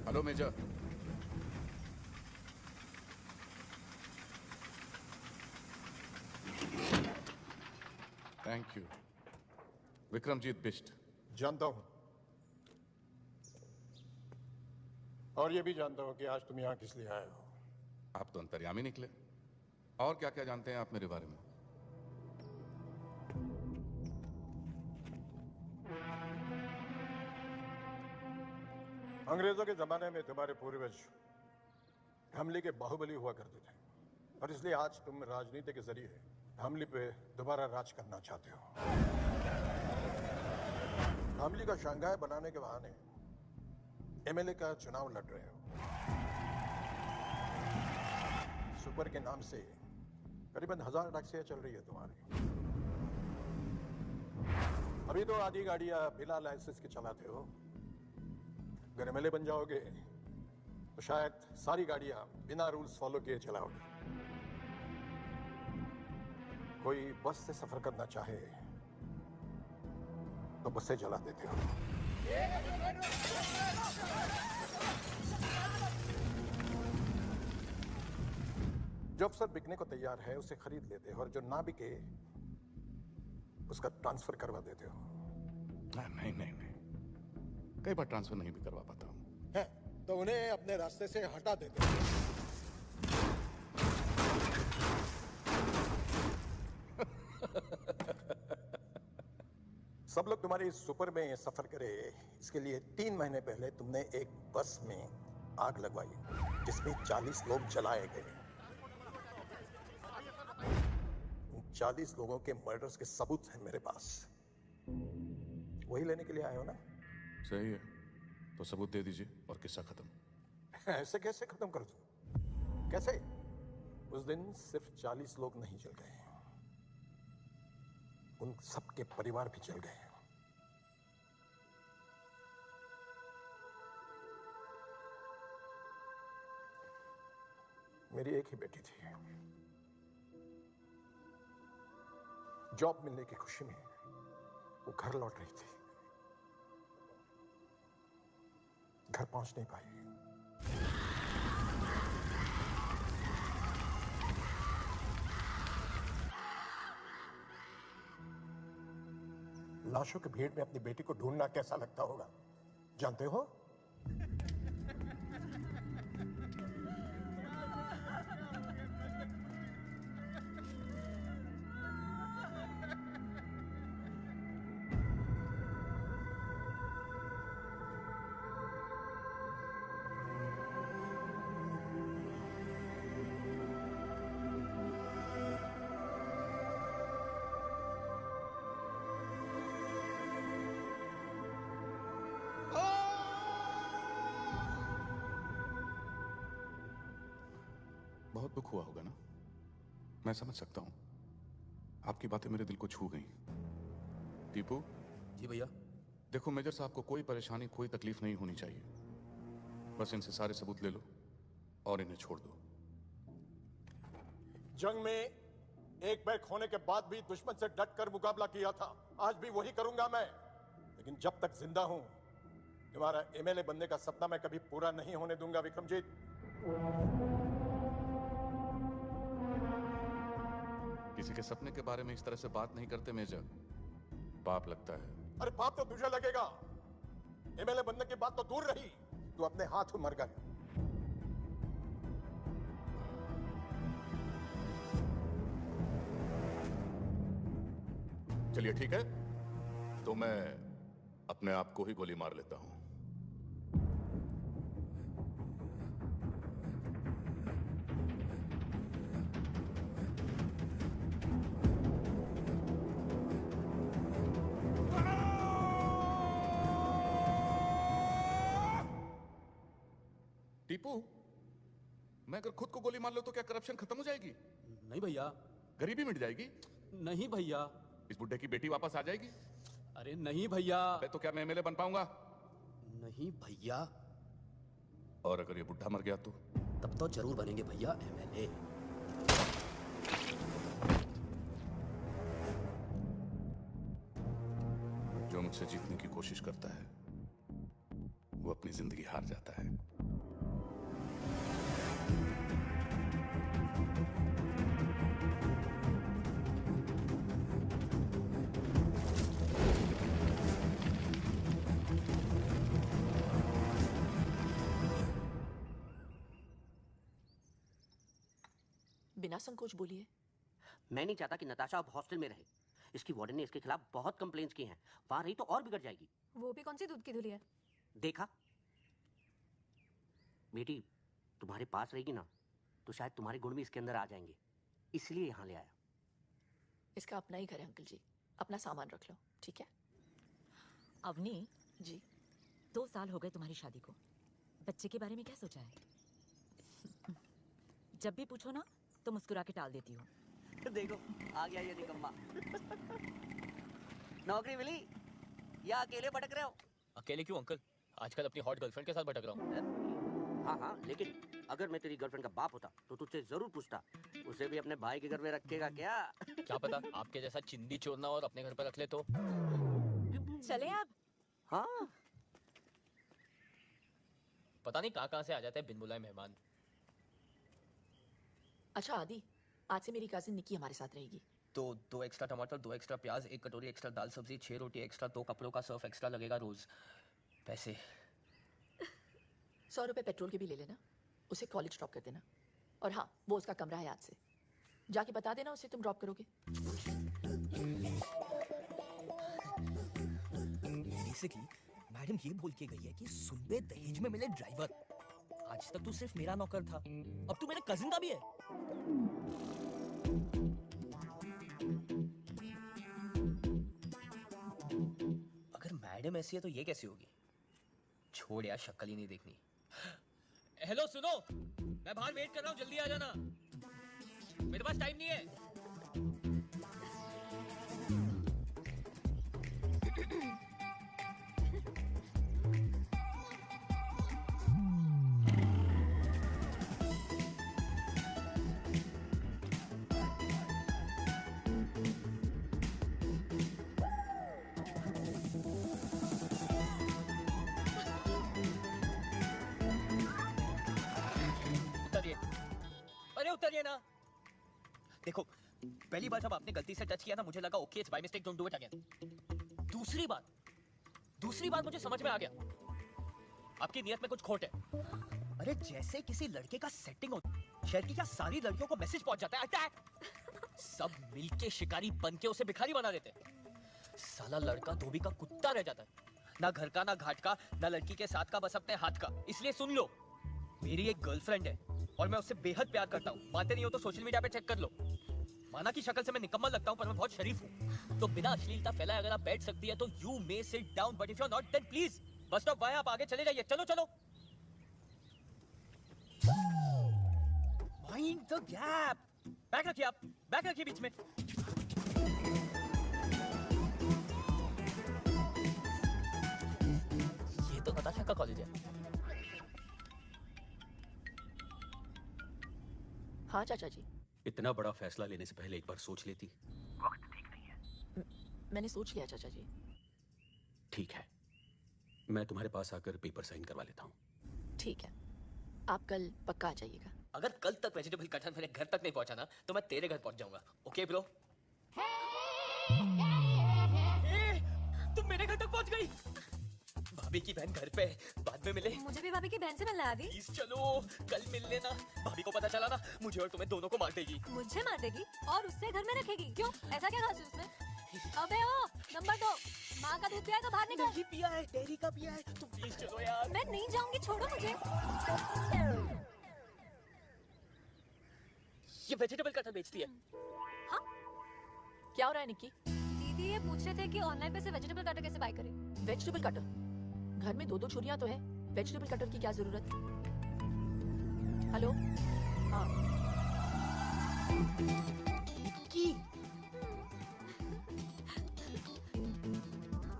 Hello major. Thank you. Vikramjeet Bisht.
जानता हूं, और ये भी जानता हूं कि आज तुम यहां किस लिए आए हो।
आप तो अंतर्यामी निकले। और क्या क्या जानते हैं आप मेरे बारे में?
अंग्रेजों के जमाने में तुम्हारे पूर्वज हमली के बाहुबली हुआ करते थे, और इसलिए आज तुम राजनीति के जरिए हमली पे दोबारा राज करना चाहते हो। हमली का शंघाई बनाने के बहाने एमएलए का चुनाव लड़ रहे हो। सुपर के नाम से करीबन 1000 टैक्सियां चल रही है तुम्हारी। अभी तो आधी गाड़ियां बिना लाइसेंस के चलाते हो। अगर एमएलए बन जाओगे तो शायद सारी गाड़ियां बिना रूल्स फॉलो किए चलाओगे। कोई बस से सफर करना चाहे तो बसें जला देते हो। जो अफसर बिकने को तैयार है उसे खरीद लेते हो, और जो ना बिके उसका ट्रांसफर करवा देते हो।
नहीं नहीं नहीं, कई बार ट्रांसफर नहीं भी करवा पाता हूँ।
है तो उन्हें अपने रास्ते से हटा देते हो। सब लोग तुम्हारी सुपर में सफर करे, इसके लिए 3 महीने पहले तुमने एक बस में आग लगवाई जिसमें 40 लोग जलाए गए। 40 लोगों के मर्डर्स के सबूत हैं मेरे पास। वही लेने के लिए आए हो ना?
सही है, तो सबूत दे दीजिए और किस्सा खत्म।
ऐसे कैसे खत्म कर दूं? कैसे? उस दिन सिर्फ 40 लोग नहीं जल गए, उन सबके परिवार भी जल गए। मेरी एक ही बेटी थी। जॉब मिलने की खुशी में वो घर लौट रही थी। घर पहुंच नहीं पाई। लाशों की भीड़ में अपनी बेटी को ढूंढना कैसा लगता होगा, जानते हो?
बहुत दुख हुआ होगा ना? मैं समझ सकता हूं। आपकी बातें मेरे दिल को छू गई। टीपू।
जी भैया।
देखो मेजर साहब को कोई परेशानी, कोई तकलीफ नहीं होनी चाहिए। बस इनसे सारे सबूत ले लो और इन्हें छोड़ दो।
जंग में एक बैग होने के बाद भी दुश्मन से डट कर मुकाबला किया था, आज भी वही करूंगा मैं। लेकिन जब तक जिंदा हूं, तुम्हारा एमएलए बनने का सपना मैं कभी पूरा नहीं होने दूंगा विक्रमजीत।
किसी के सपने के बारे में इस तरह से बात नहीं करते मेजर, पाप लगता है।
अरे पाप तो तुझे लगेगा, एमएलए बनने की बात तो दूर रही, तू अपने हाथ मर गया।
चलिए ठीक है, तो मैं अपने आप को ही गोली मार लेता हूं। टीपू, मैं अगर खुद को गोली मार लूं तो क्या करप्शन खत्म हो जाएगी?
नहीं भैया।
गरीबी मिट जाएगी?
नहीं भैया।
इस बुड्ढे की बेटी वापस आ जाएगी?
अरे नहीं भैया।
तो क्या मैं एमएलए बन पाऊंगा?
नहीं भैया।
और अगर ये बुड्ढा मर गया तो?
तब तो जरूर बनेंगे भैया एमएलए।
जो मुझसे जीतने की कोशिश करता है वो अपनी जिंदगी हार जाता है।
बिना संकोच बोलिए।
मैं नहीं चाहता कि नताशा अब हॉस्टल में रहे। इसकी वार्डन ने इसके खिलाफ बहुत कंप्लेंट्स की हैं। वहां रही तो और बिगड़ जाएगी।
वो भी कौन सी दूध की धुली है?
देखा बेटी, तुम्हारे पास रहेगी ना तो शायद तुम्हारे गुण भी इसके अंदर आ जाएंगे, इसलिए यहाँ ले आया।
इसका अपना ही घर है अंकल जी, अपना सामान रख लो, ठीक है?
अवनी
जी,
2 साल हो गए तुम्हारी शादी को, बच्चे के बारे में क्या सोचा है? जब भी पूछो ना तो मुस्कुरा के टाल देती हो।
देखो आ गया ये निकम्मा। नौकरी मिली या अकेले भटक रहे हो?
अकेले क्यों अंकल, आजकल अपनी हॉट गर्लफ्रेंड के साथ भटक रहा हूँ।
हाँ हाँ, लेकिन अगर मैं तेरी गर्लफ्रेंड का बाप होता तो तुझसे जरूर पूछता, उसे भी अपने भाई के घर में रखेगा क्या?
क्या पता आपके जैसा चिंदी चोरना और अपने घर पर रख ले तो।
चले अब।
हाँ,
पता नहीं कहाँ से आ जाते हैं बिन बुलाए मेहमान।
अच्छा आदि, आज से मेरी कजिन निकी हमारे साथ रहेगी।
तो 2 एक्स्ट्रा टमाटर, 2 एक्स्ट्रा प्याज, 1 कटोरी एक्स्ट्रा दाल सब्जी, 6 रोटी एक्स्ट्रा, 2 कपड़ों का सर्फ एक्स्ट्रा लगेगा रोज। पैसे
100 रुपए पेट्रोल के भी ले लेना, उसे कॉलेज ड्रॉप कर देना। और हाँ, वो उसका कमरा है आज से, जाके बता देना उसे तुम ड्रॉप करोगे।
बेसिकली मैडम ये बोल के गई है कि सुनबे दहेज में मिले ड्राइवर। आज तक तू सिर्फ मेरा नौकर था, अब तू मेरे कजिन का भी है।
अगर मैडम ऐसी है तो ये कैसी होगी? छोड़ यार, शक्ल ही नहीं देखनी। हेलो सुनो, मैं बाहर वेट कर रहा हूँ, जल्दी आ जाना, मेरे पास टाइम नहीं है। उतरिए ना। देखो, पहली बार जब आपने गलती से टच किया ना, मुझे लगा okay it's by mistake, don't do it again. दूसरी बार मुझे समझ में आ गया आपकी नियत में कुछ खोट है। अरे जैसे किसी लड़के का सेटिंग हो, शहर की क्या सारी लड़कियों को मैसेज पहुंच जाता है अटैक। सब मिलके शिकारी बन के उसे भिखारी बना देते। साला लड़का धोबी का कुत्ता रह जाता है, ना घर का, ना घाट का, ना लड़की के साथ का, बस अपने हाथ का। इसलिए सुन लो, मेरी एक गर्लफ्रेंड है और मैं उससे बेहद प्यार करता हूँ। मानते नहीं हो तो सोशल मीडिया पे चेक कर लो। माना कि शक्ल से मैं निकम्मा लगता हूँ पर मैं बहुत शरीफ हूँ। तो बिना अश्लीलता फैलाए अगर आप बैठ सकती है तो you may sit down, but if you are not then please बस स्टॉप वहाँ आप आगे चले जाइए। चलो चलो। Mind the gap. बैक रखिए आप, बैक रखिए बीच में। ये तो नताशा का कॉलेज है।
हाँ चाचा जी।
इतना बड़ा फैसला लेने से पहले एक बार सोच लेती।
वक्त ठीक नहीं है।
मैंने सोच लिया चाचा जी।
ठीक है, मैं तुम्हारे पास आकर पेपर साइन करवा लेता हूँ।
ठीक है, आप कल पक्का आ जाइएगा।
अगर कल तक वेजिटेबल कटर मेरे घर तक नहीं पहुंचा ना तो मैं तेरे घर पहुंच जाऊंगा। Okay bro? तुम मेरे घर तक पहुंच गई। भाभी की बहन घर पे है, बाद में मिले।
मुझे भी भाभी की बहन से मिलना है आदि।
प्लीज चलो, कल मिल लेना। भाभी को पता चला ना, मुझे और तुम्हें दोनों को मार देगी।
मुझे मार देगी और उससे घर में रखेगी? क्यों, ऐसा क्या खास है उसमें? अबे ओ, नंबर 2, माँ का दूध पिया है तो बाहर निकल।
नहीं पिया है, डेयरी का पिया है। तुम प्लीज चलो यार।
मैं नहीं जाऊंगी, छोड़ो मुझे।
ये वेजिटेबल कटर बेचती है।
हाँ?
क्या हो रहा है निक्की?
दीदी ये पूछ रहे थे कि ऑनलाइन पे से वेजिटेबल कटर कैसे बाय करें।
Vegetable cutter? घर में 2-2 छुरियां तो है, वेजिटेबल कटर की क्या जरूरत? हेलो? हाँ।
निक्की,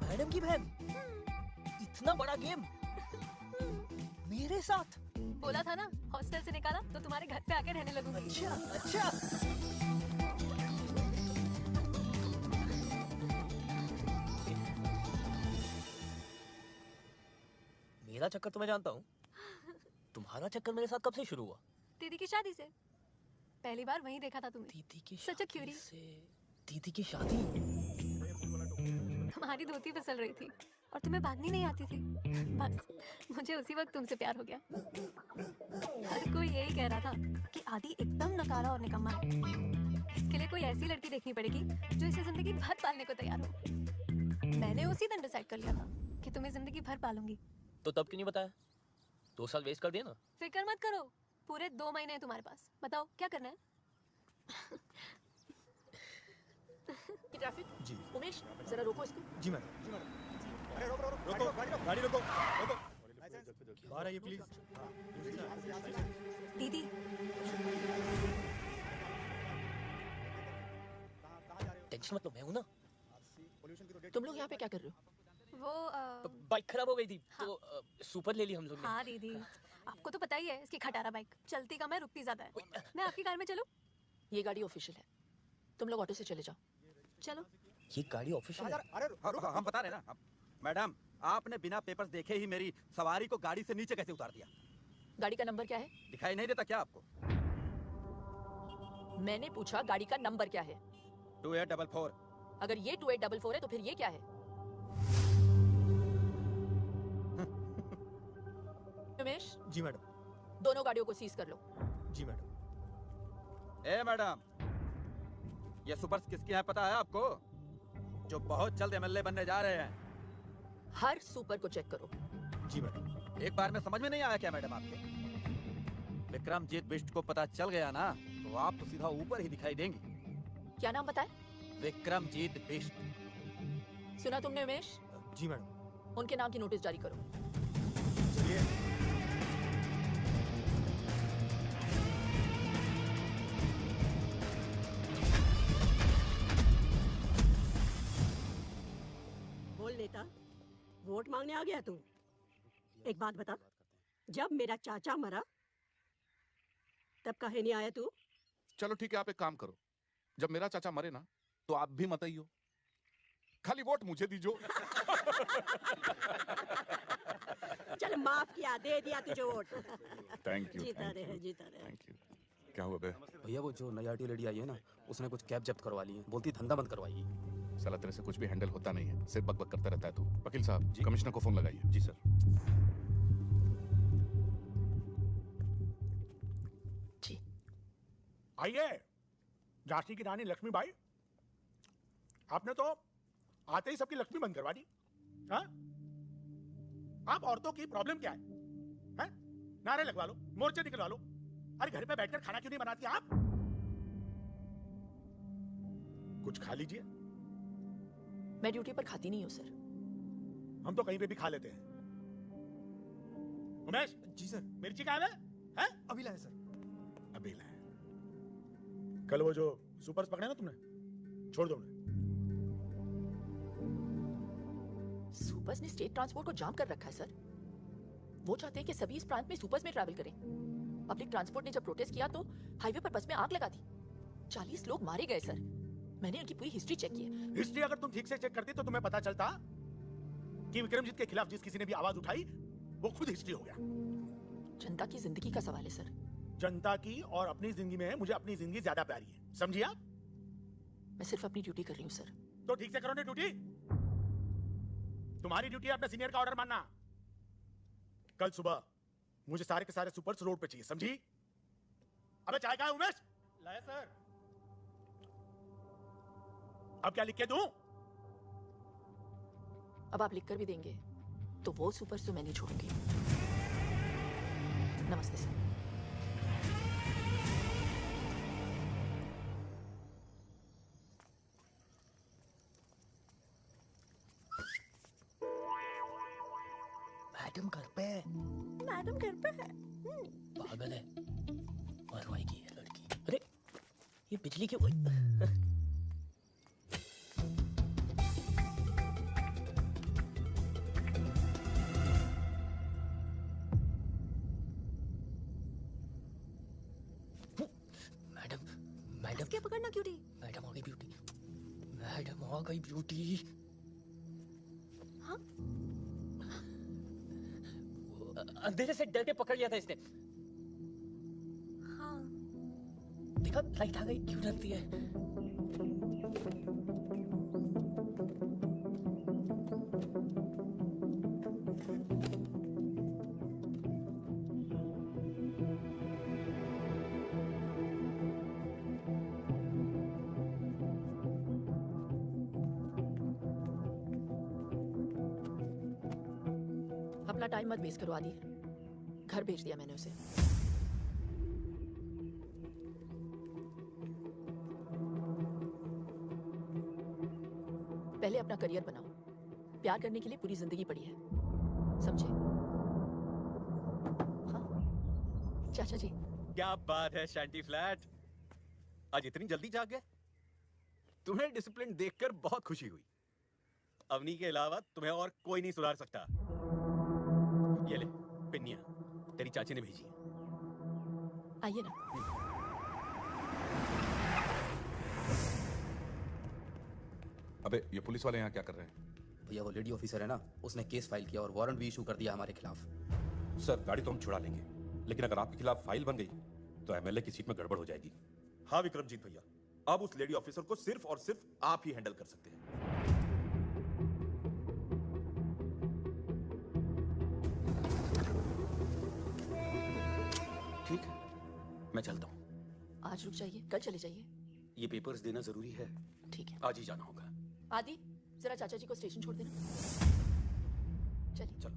मैडम की बहन, इतना बड़ा गेम मेरे साथ।
बोला था ना, हॉस्टल से निकाला तो तुम्हारे घर पे आके रहने लगूंगी।
अच्छा। मेरा चक्कर तो मैं जानता हूँ, तुम्हारा चक्कर मेरे साथ कब से शुरू हुआ?
दीदी की शादी से। पहली बार वहीं देखा था तुम्हें।
दीदी की
सच अ क्यूरी।
दीदी की शादी?
तुम्हारी धोती फिसल रही थी और तुम्हें बांधनी नहीं आती थी। बस मुझे उसी वक्त तुमसे प्यार हो गया। हर कोई यही कह रहा था कि आदि एकदम नकारा और निकम्मा है। इसके लिए कोई ऐसी लड़की देखनी पड़ेगी जो इसे जिंदगी भर पालने को तैयार हो। मैंने उसी दिन डिसाइड कर लिया था कि तुम्हें जिंदगी भर पालूंगी।
तो तब क्यों नहीं बताया? 2 साल वेस्ट कर दिया ना।
फिक्र मत करो, पूरे 2 महीने हैं तुम्हारे पास। बताओ क्या करना है?
ट्रैफिक? जी। उमेश, जरा रोको इसको।
जी मैडम।
अरे रोको, गाड़ी रोको,
बाहर आइए प्लीज।
दीदी,
टेंशन मत लो, मैं हूं ना।
तुम लोग यहाँ पे क्या कर रहे हो?
वो
बाइक खराब हो गई थी तो सुपर ले ली हम लोग ने।
हाँ दीदी, आपको तो पता ही है इसकी खटारा बाइक चलती कम है, रुकती ज्यादा है। मैं आपकी कार में चलूं?
ये गाड़ी ऑफिशियल है, तुम लोग ऑटो से चले जाओ।
चलो।
ये गाड़ी ऑफिशियल है?
अरे हम बता रहे ना मैडम, आपने बिना पेपर्स देखे ही मेरी सवारी को गाड़ी से नीचे कैसे उतार दिया?
गाड़ी का नंबर क्या है?
दिखाई नहीं देता क्या आपको?
मैंने पूछा गाड़ी का नंबर क्या है?
2844।
अगर ये 2844 है तो फिर ये क्या है? उमेश?
जी मैडम।
दोनों गाड़ियों को सीज कर लो।
जी मैडम।
ए मैडम, ये सुपर्स किसकी है पता है आपको? जो बहुत जल्द एमएलए बनने जा रहे हैं।
हर सुपर को चेक करो।
जी मैडम।
एक बार में समझ में नहीं आया क्या मैडम आपके? विक्रमजीत बिष्ट को पता चल गया ना तो आप तो सीधा ऊपर ही दिखाई देंगी।
क्या नाम बताए?
विक्रमजीत बिष्ट।
सुना तुमने उमेश?
जी मैडम।
उनके नाम की नोटिस जारी करो।
चलिए।
बोल नेता, वोट मांगने आ गया तू? एक बात बता, जब मेरा चाचा मरा तब काहे नहीं आया तू?
चलो ठीक है, आप एक काम करो, जब मेरा चाचा मरे ना तो आप भी मत आइयो, खाली वोट मुझे दीजो।
चल माफ किया, दे दिया तुझे वोट।
Thank you.
जीता रहे, जीता रहे।
Thank you. क्या हुआ बे?
भैया वो जो नई आरटी लेडी आई है ना, उसने कुछ कैब जब्त करवा ली है, बोलती धंधा बंद करवाई।
साला तेरे से कुछ भी हैंडल होता नहीं है, सिर्फ बकबक करता रहता है तू। वकील साहब, कमिश्नर को फोन लगाइए।
जी सर।
जी।
आइए, झांसी की रानी लक्ष्मीबाई, आपने तो आते ही सबकी लक्ष्मी बंद करवा दी। हाँ? आप औरतों की प्रॉब्लम क्या है? हैं? नारे लगवा लो, मोर्चे निकलवा लो। अरे घर पे बैठकर खाना क्यों नहीं बनाती आप? कुछ खा लीजिए।
मैं ड्यूटी पर खाती नहीं हूँ सर।
हम तो कहीं पे भी खा लेते हैं। उमेश।
जी सर।
मिर्ची कहाँ है? हैं?
अभी लाए सर।
अभी लाए। कल वो जो सुपर्स पकड़े ना तुमने, छोड़ दो उन्हें।
सुपर्स ने स्टेट ट्रांसपोर्ट को जाम कर रखा है सर। वो चाहते हैं कि सभी इस प्रांत में सुपर्स में ट्रैवल करें। पब्लिक ट्रांसपोर्ट ने जब प्रोटेस्ट किया तो हाईवे पर बस में आग लगा दी। 40 लोग मारे गए सर। मैंने उनकी पूरी हिस्ट्री चेक की है।
हिस्ट्री अगर तुम ठीक से चेक करती तो तुम्हें पता चलता कि विक्रमजीत के खिलाफ जिस किसी ने भी आवाज उठाई वो खुद हिस्ट्री हो गया।
जनता की जिंदगी का सवाल है सर।
जनता की और अपनी जिंदगी में मुझे अपनी जिंदगी ज्यादा प्यारी है, समझिए आप?
मैं सिर्फ अपनी ड्यूटी कर रही हूँ सर।
तो ठीक से करो ना ड्यूटी। तुम्हारी ड्यूटी है अपने सीनियर का ऑर्डर मानना। कल सुबह मुझे सारे के सारे सुपर्स रोड पे चाहिए, समझी? अबे चाय कहाँ है उमेश?
लाया सर।
अब क्या लिख के दूं?
अब आप लिखकर भी देंगे तो वो सुपर्स तो मैं नहीं छोड़ूंगी। नमस्ते सर।
मैडम घर पे है।
मैडम घर पे है।
पागल है, मरवाएगी ये लड़की। अरे ये बिजली क्यों? मैडम
क्या पकड़ना क्यों नहीं?
मैडम आ गई ब्यूटी। मैडम आ गई ब्यूटी।
हाँ?
अंधेरे से डर के पकड़ लिया था इसने।
हाँ।
देखा लाइट आ गई, क्यों डरती है?
अपना टाइम मत वेस्ट करो आदि। घर भेज दिया मैंने उसे। पहले अपना करियर बनाओ। प्यार करने के लिए पूरी जिंदगी पड़ी है, समझे? हाँ चाचा जी।
क्या बात है शांति फ्लैट, आज इतनी जल्दी जाग गए? तुम्हें डिसिप्लिन देखकर बहुत खुशी हुई। अवनी के अलावा तुम्हें और कोई नहीं सुधार सकता। ये ले पिन्निया, तेरी चाची ने भेजी है।
आइए ना।
अबे ये पुलिस वाले यहाँ क्या कर रहे हैं?
भैया वो लेडी ऑफिसर है ना, उसने केस फाइल किया और वारंट भी इशू कर दिया हमारे खिलाफ।
सर गाड़ी तो हम छुड़ा लेंगे, लेकिन अगर आपके खिलाफ फाइल बन गई तो एमएलए की सीट में गड़बड़ हो जाएगी।
हाँ विक्रमजीत भैया, अब उस लेडी ऑफिसर को सिर्फ और सिर्फ आप ही हैंडल कर सकते हैं।
ठीक है, मैं चलता हूँ।
आज रुक जाइए, कल चले जाइए।
ये पेपर्स देना जरूरी है।
ठीक है,
आज ही जाना होगा।
आदि जरा चाचा जी को स्टेशन छोड़ देना। चलिए
चलो।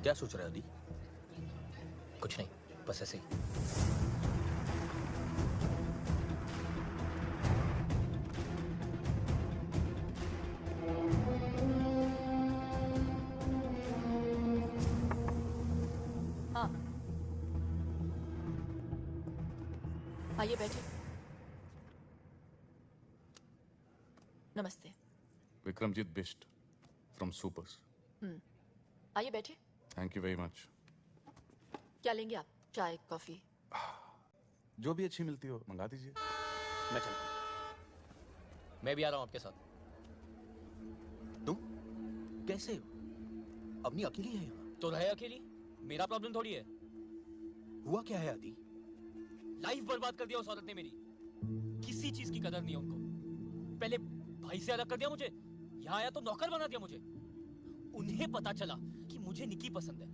क्या सोच रहे हो आदि?
कुछ नहीं, बस ऐसे ही।
हाँ आइए बैठे। नमस्ते।
Vikramjit Bisht from supers.
आइए बैठे।
Thank you very much.
क्या लेंगे आप? चाय, कॉफी?
जो भी अच्छी मिलती हो मंगा दीजिए।
मैं चलता हूँ।
मैं भी आ रहा हूँ आपके साथ।
तुम कैसे हो? अपनी अकेली है यहाँ?
तो रहे अकेली, मेरा प्रॉब्लम थोड़ी है।
हुआ क्या है आदि?
लाइफ बर्बाद कर दिया उस औरत ने मेरी। किसी चीज की कदर नहीं है उनको। पहले भाई से अलग कर दिया मुझे, यहाँ आया तो नौकर बना दिया मुझे। उन्हें पता चला कि मुझे निकी पसंद है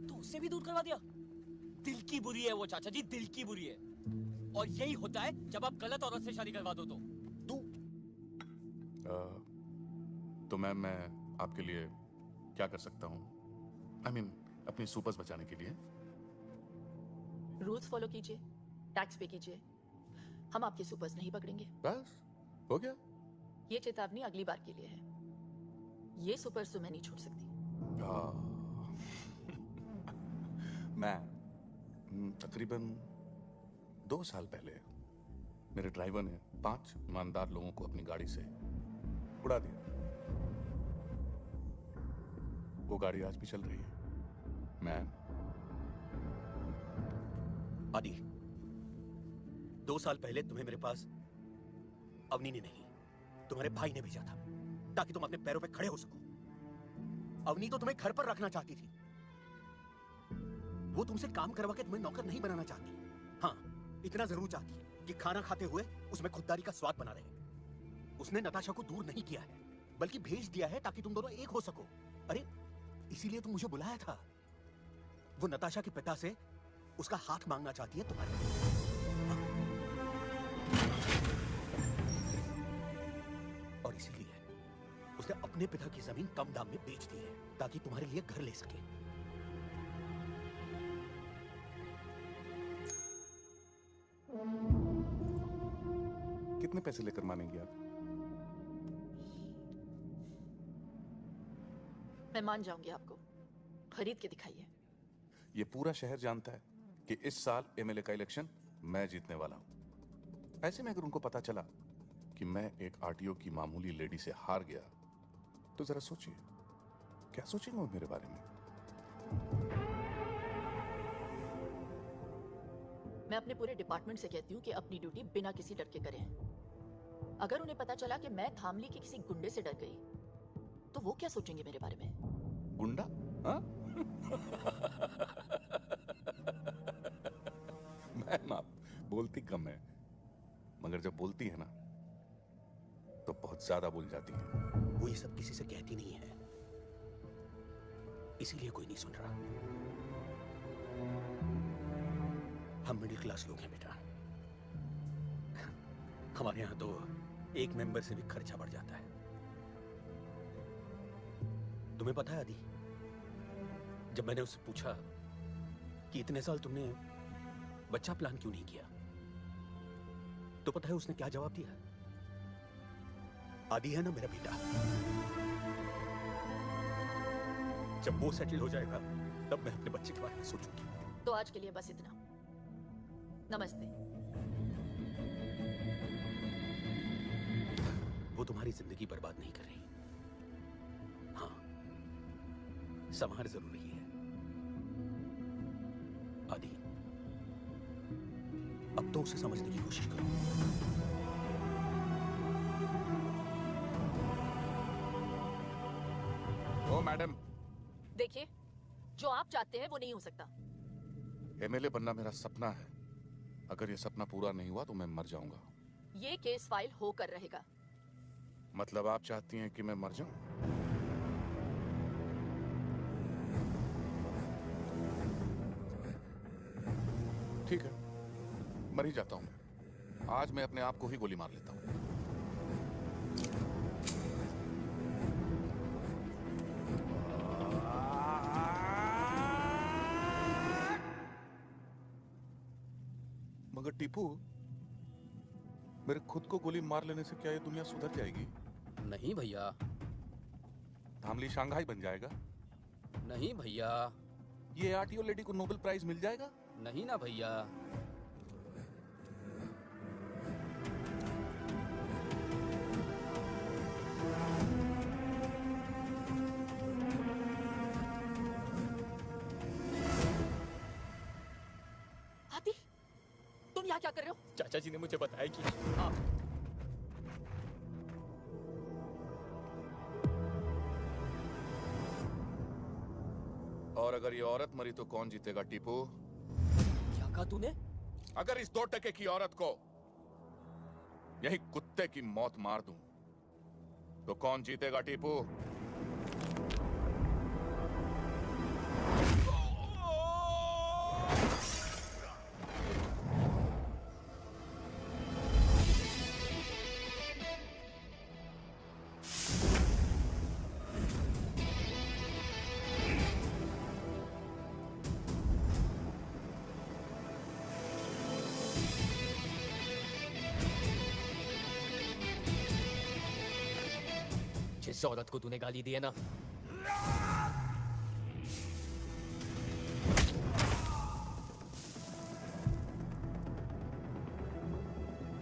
तो उससे भी दूर करवा दिया। दिल की बुरी है वो चाचा जी, दिल की बुरी है। और यही होता है जब आप गलत औरत से शादी करवा दो तो।
तो मैम मैं आपके लिए क्या कर सकता हूँ? I mean, अपनी सुपर्स बचाने के लिए।
रूल्स फॉलो कीजिए, टैक्स पे कीजिए, हम आपके सुपर्स नहीं पकड़ेंगे।
बस हो गया।
ये चेतावनी अगली बार के लिए है, ये सुपर्स तो मैं नहीं छोड़ सकती।
मैं तकरीबन 2 साल पहले मेरे ड्राइवर ने 5 ईमानदार लोगों को अपनी गाड़ी से उड़ा दिया। वो गाड़ी आज भी चल रही है। मैं
आदि, 2 साल पहले तुम्हें मेरे पास अवनी ने नहीं, तुम्हारे भाई ने भेजा था ताकि तुम अपने पैरों पे खड़े हो सको। अवनी तो तुम्हें घर पर रखना चाहती थी, वो तुमसे काम करवा के तुम्हें नौकर नहीं बनाना चाहती। हाँ, इतना जरूर चाहती है कि खाना खाते हुए उसमें खुददारी का स्वाद बना रहे। उसने नताशा को दूर नहीं किया है, बल्कि भेज दिया है ताकि तुम दोनों एक हो सको। अरे इसीलिए तुम मुझे बुलाया था। वो नताशा के पिता से उसका हाथ मांगना चाहती है तुम्हारे। और इसीलिए उसने अपने पिता की जमीन कम दाम में बेच दी है ताकि तुम्हारे लिए घर ले सके।
कितने पैसे लेकर मानेंगी आप?
मैं मान जाऊंगी आपको, खरीद के दिखाइए।
ये पूरा शहर जानता है कि इस साल एमएलए का इलेक्शन मैं जीतने वाला हूं। ऐसे में अगर उनको पता चला कि मैं एक आरटीओ की मामूली लेडी से हार गया, तो जरा सोचिए क्या सोचेंगे वो मेरे बारे में।
मैं अपने पूरे डिपार्टमेंट से कहती हूँ कि अपनी ड्यूटी बिना किसी डर के करें। अगर उन्हें पता चला कि मैं धामली के किसी गुंडे से डर गई, तो वो क्या सोचेंगे मेरे बारे में?
गुंडा? हाँ? मैम आप बोलती कम है, मगर जब बोलती है ना तो बहुत ज्यादा बोल जाती है।
वो ये सब किसी से कहती नहीं है, इसीलिए कोई नहीं सुन रहा। हम मिडिल क्लास लोग हैं बेटा, हमारे यहाँ तो एक मेंबर से भी खर्चा बढ़ जाता है। तुम्हें पता है आदि, जब मैंने उससे पूछा कि इतने साल तुमने बच्चा प्लान क्यों नहीं किया, तो पता है उसने क्या जवाब दिया? आदि है ना मेरा बेटा, जब वो सेटल हो जाएगा तब मैं अपने बच्चे के बारे में सोचूंगी।
तो आज के लिए बस इतना। नमस्ते।
वो तुम्हारी जिंदगी बर्बाद नहीं कर रही, हाँ संभाल जरूर रही है। आदि, अब तो उसे समझने की कोशिश करो।
ओ मैडम,
देखिए, जो आप चाहते हैं वो नहीं हो सकता।
एमएलए बनना मेरा सपना है। अगर ये सपना पूरा नहीं हुआ तो मैं मर जाऊंगा।
ये केस फाइल होकर रहेगा।
मतलब आप चाहती हैं कि मैं मर जाऊं? ठीक है, मर ही जाता हूं। आज मैं अपने आप को ही गोली मार लेता हूं। मगर टीपू, मेरे खुद को गोली मार लेने से क्या ये दुनिया सुधर जाएगी?
नहीं भैया।
धामली शंघाई बन जाएगा?
नहीं भैया।
ये आरटीओ लेडी को नोबेल प्राइज मिल जाएगा?
नहीं ना भैया।
आदि, तुम यहाँ क्या कर रहे हो?
चाचा जी ने मुझे बताया कि आप
और अगर ये औरत मरी तो कौन जीतेगा टीपू?
क्या कहा तूने?
अगर इस 2 टके की औरत को यही कुत्ते की मौत मार दूं तो कौन जीतेगा टीपू?
जिस औरत को तूने गाली दी है ना,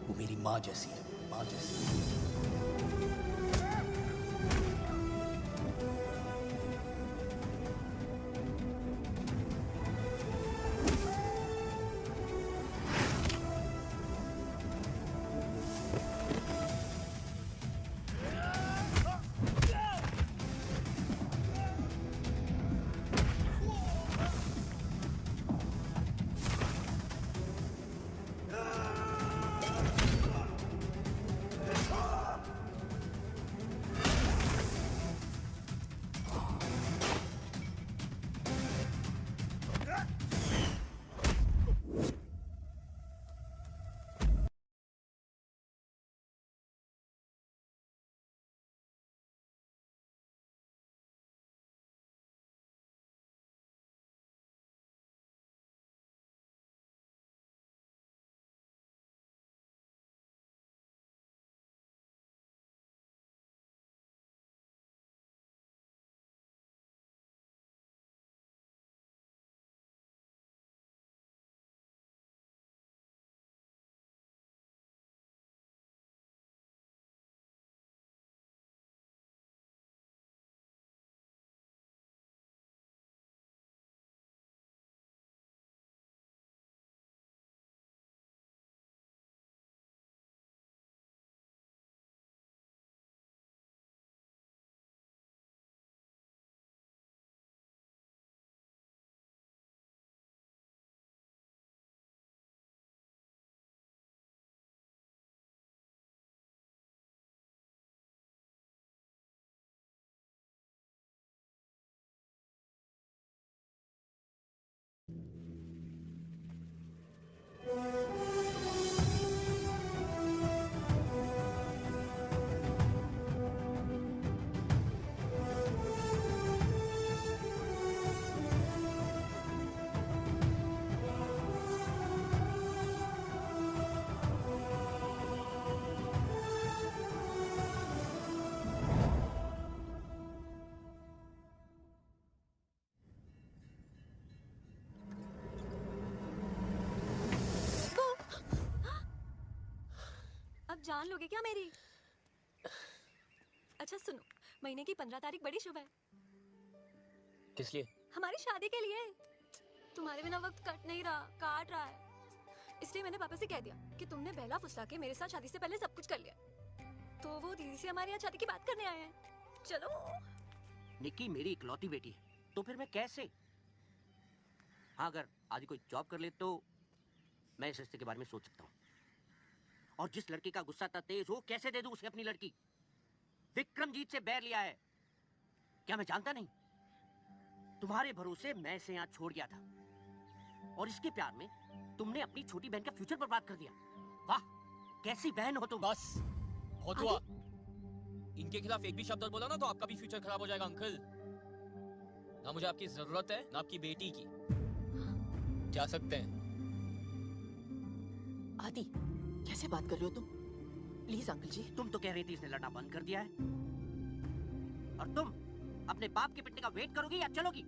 वो मेरी माँ जैसी है, माँ जैसी।
जान लोगे क्या मेरी? अच्छा सुनो, महीने की 15 तारीख बड़ी शुभ है।
किस लिए?
हमारी शादी के लिए। तुम्हारे बिना वक्त कट नहीं रहा, काट रहा है। इसलिए मैंने पापा से कह दिया कि तुमने बहला फुसला के मेरे साथ शादी से पहले सब कुछ कर लिया, तो वो दीदी से हमारे यहाँ शादी की बात करने आए हैं। चलो।
निक्की मेरी इकलौती बेटी है, तो फिर मैं कैसे? हाँ, अगर आदि कोई जॉब कर ले तो मैं इस रिश्ते के बारे में सोच सकता हूँ। और जिस लड़की का गुस्सा इतना तेज हो, कैसे दे दूं उसे अपनी लड़की? विक्रमजीत से बैर लिया है, क्या मैं जानता नहीं? तुम्हारे भरोसे मैं इसे यहाँ छोड़ गया था, और इसके प्यार में तुमने अपनी छोटी बहन का फ्यूचर बर्बाद कर दिया। वाह, कैसी बहन हो तुम।
बस बहुत हुआ। इनके खिलाफ एक भी शब्द और बोला ना तो आपका भी फ्यूचर खराब हो जाएगा अंकल। ना मुझे आपकी जरूरत है, ना आपकी बेटी की। जा सकते हैं।
आदि, कैसे बात कर रहे हो तुम? प्लीज अंकल जी।
तुम तो कह रही थी इसने लड़ना बंद कर दिया है, और तुम अपने बाप के पिटने का वेट करोगी या चलोगी?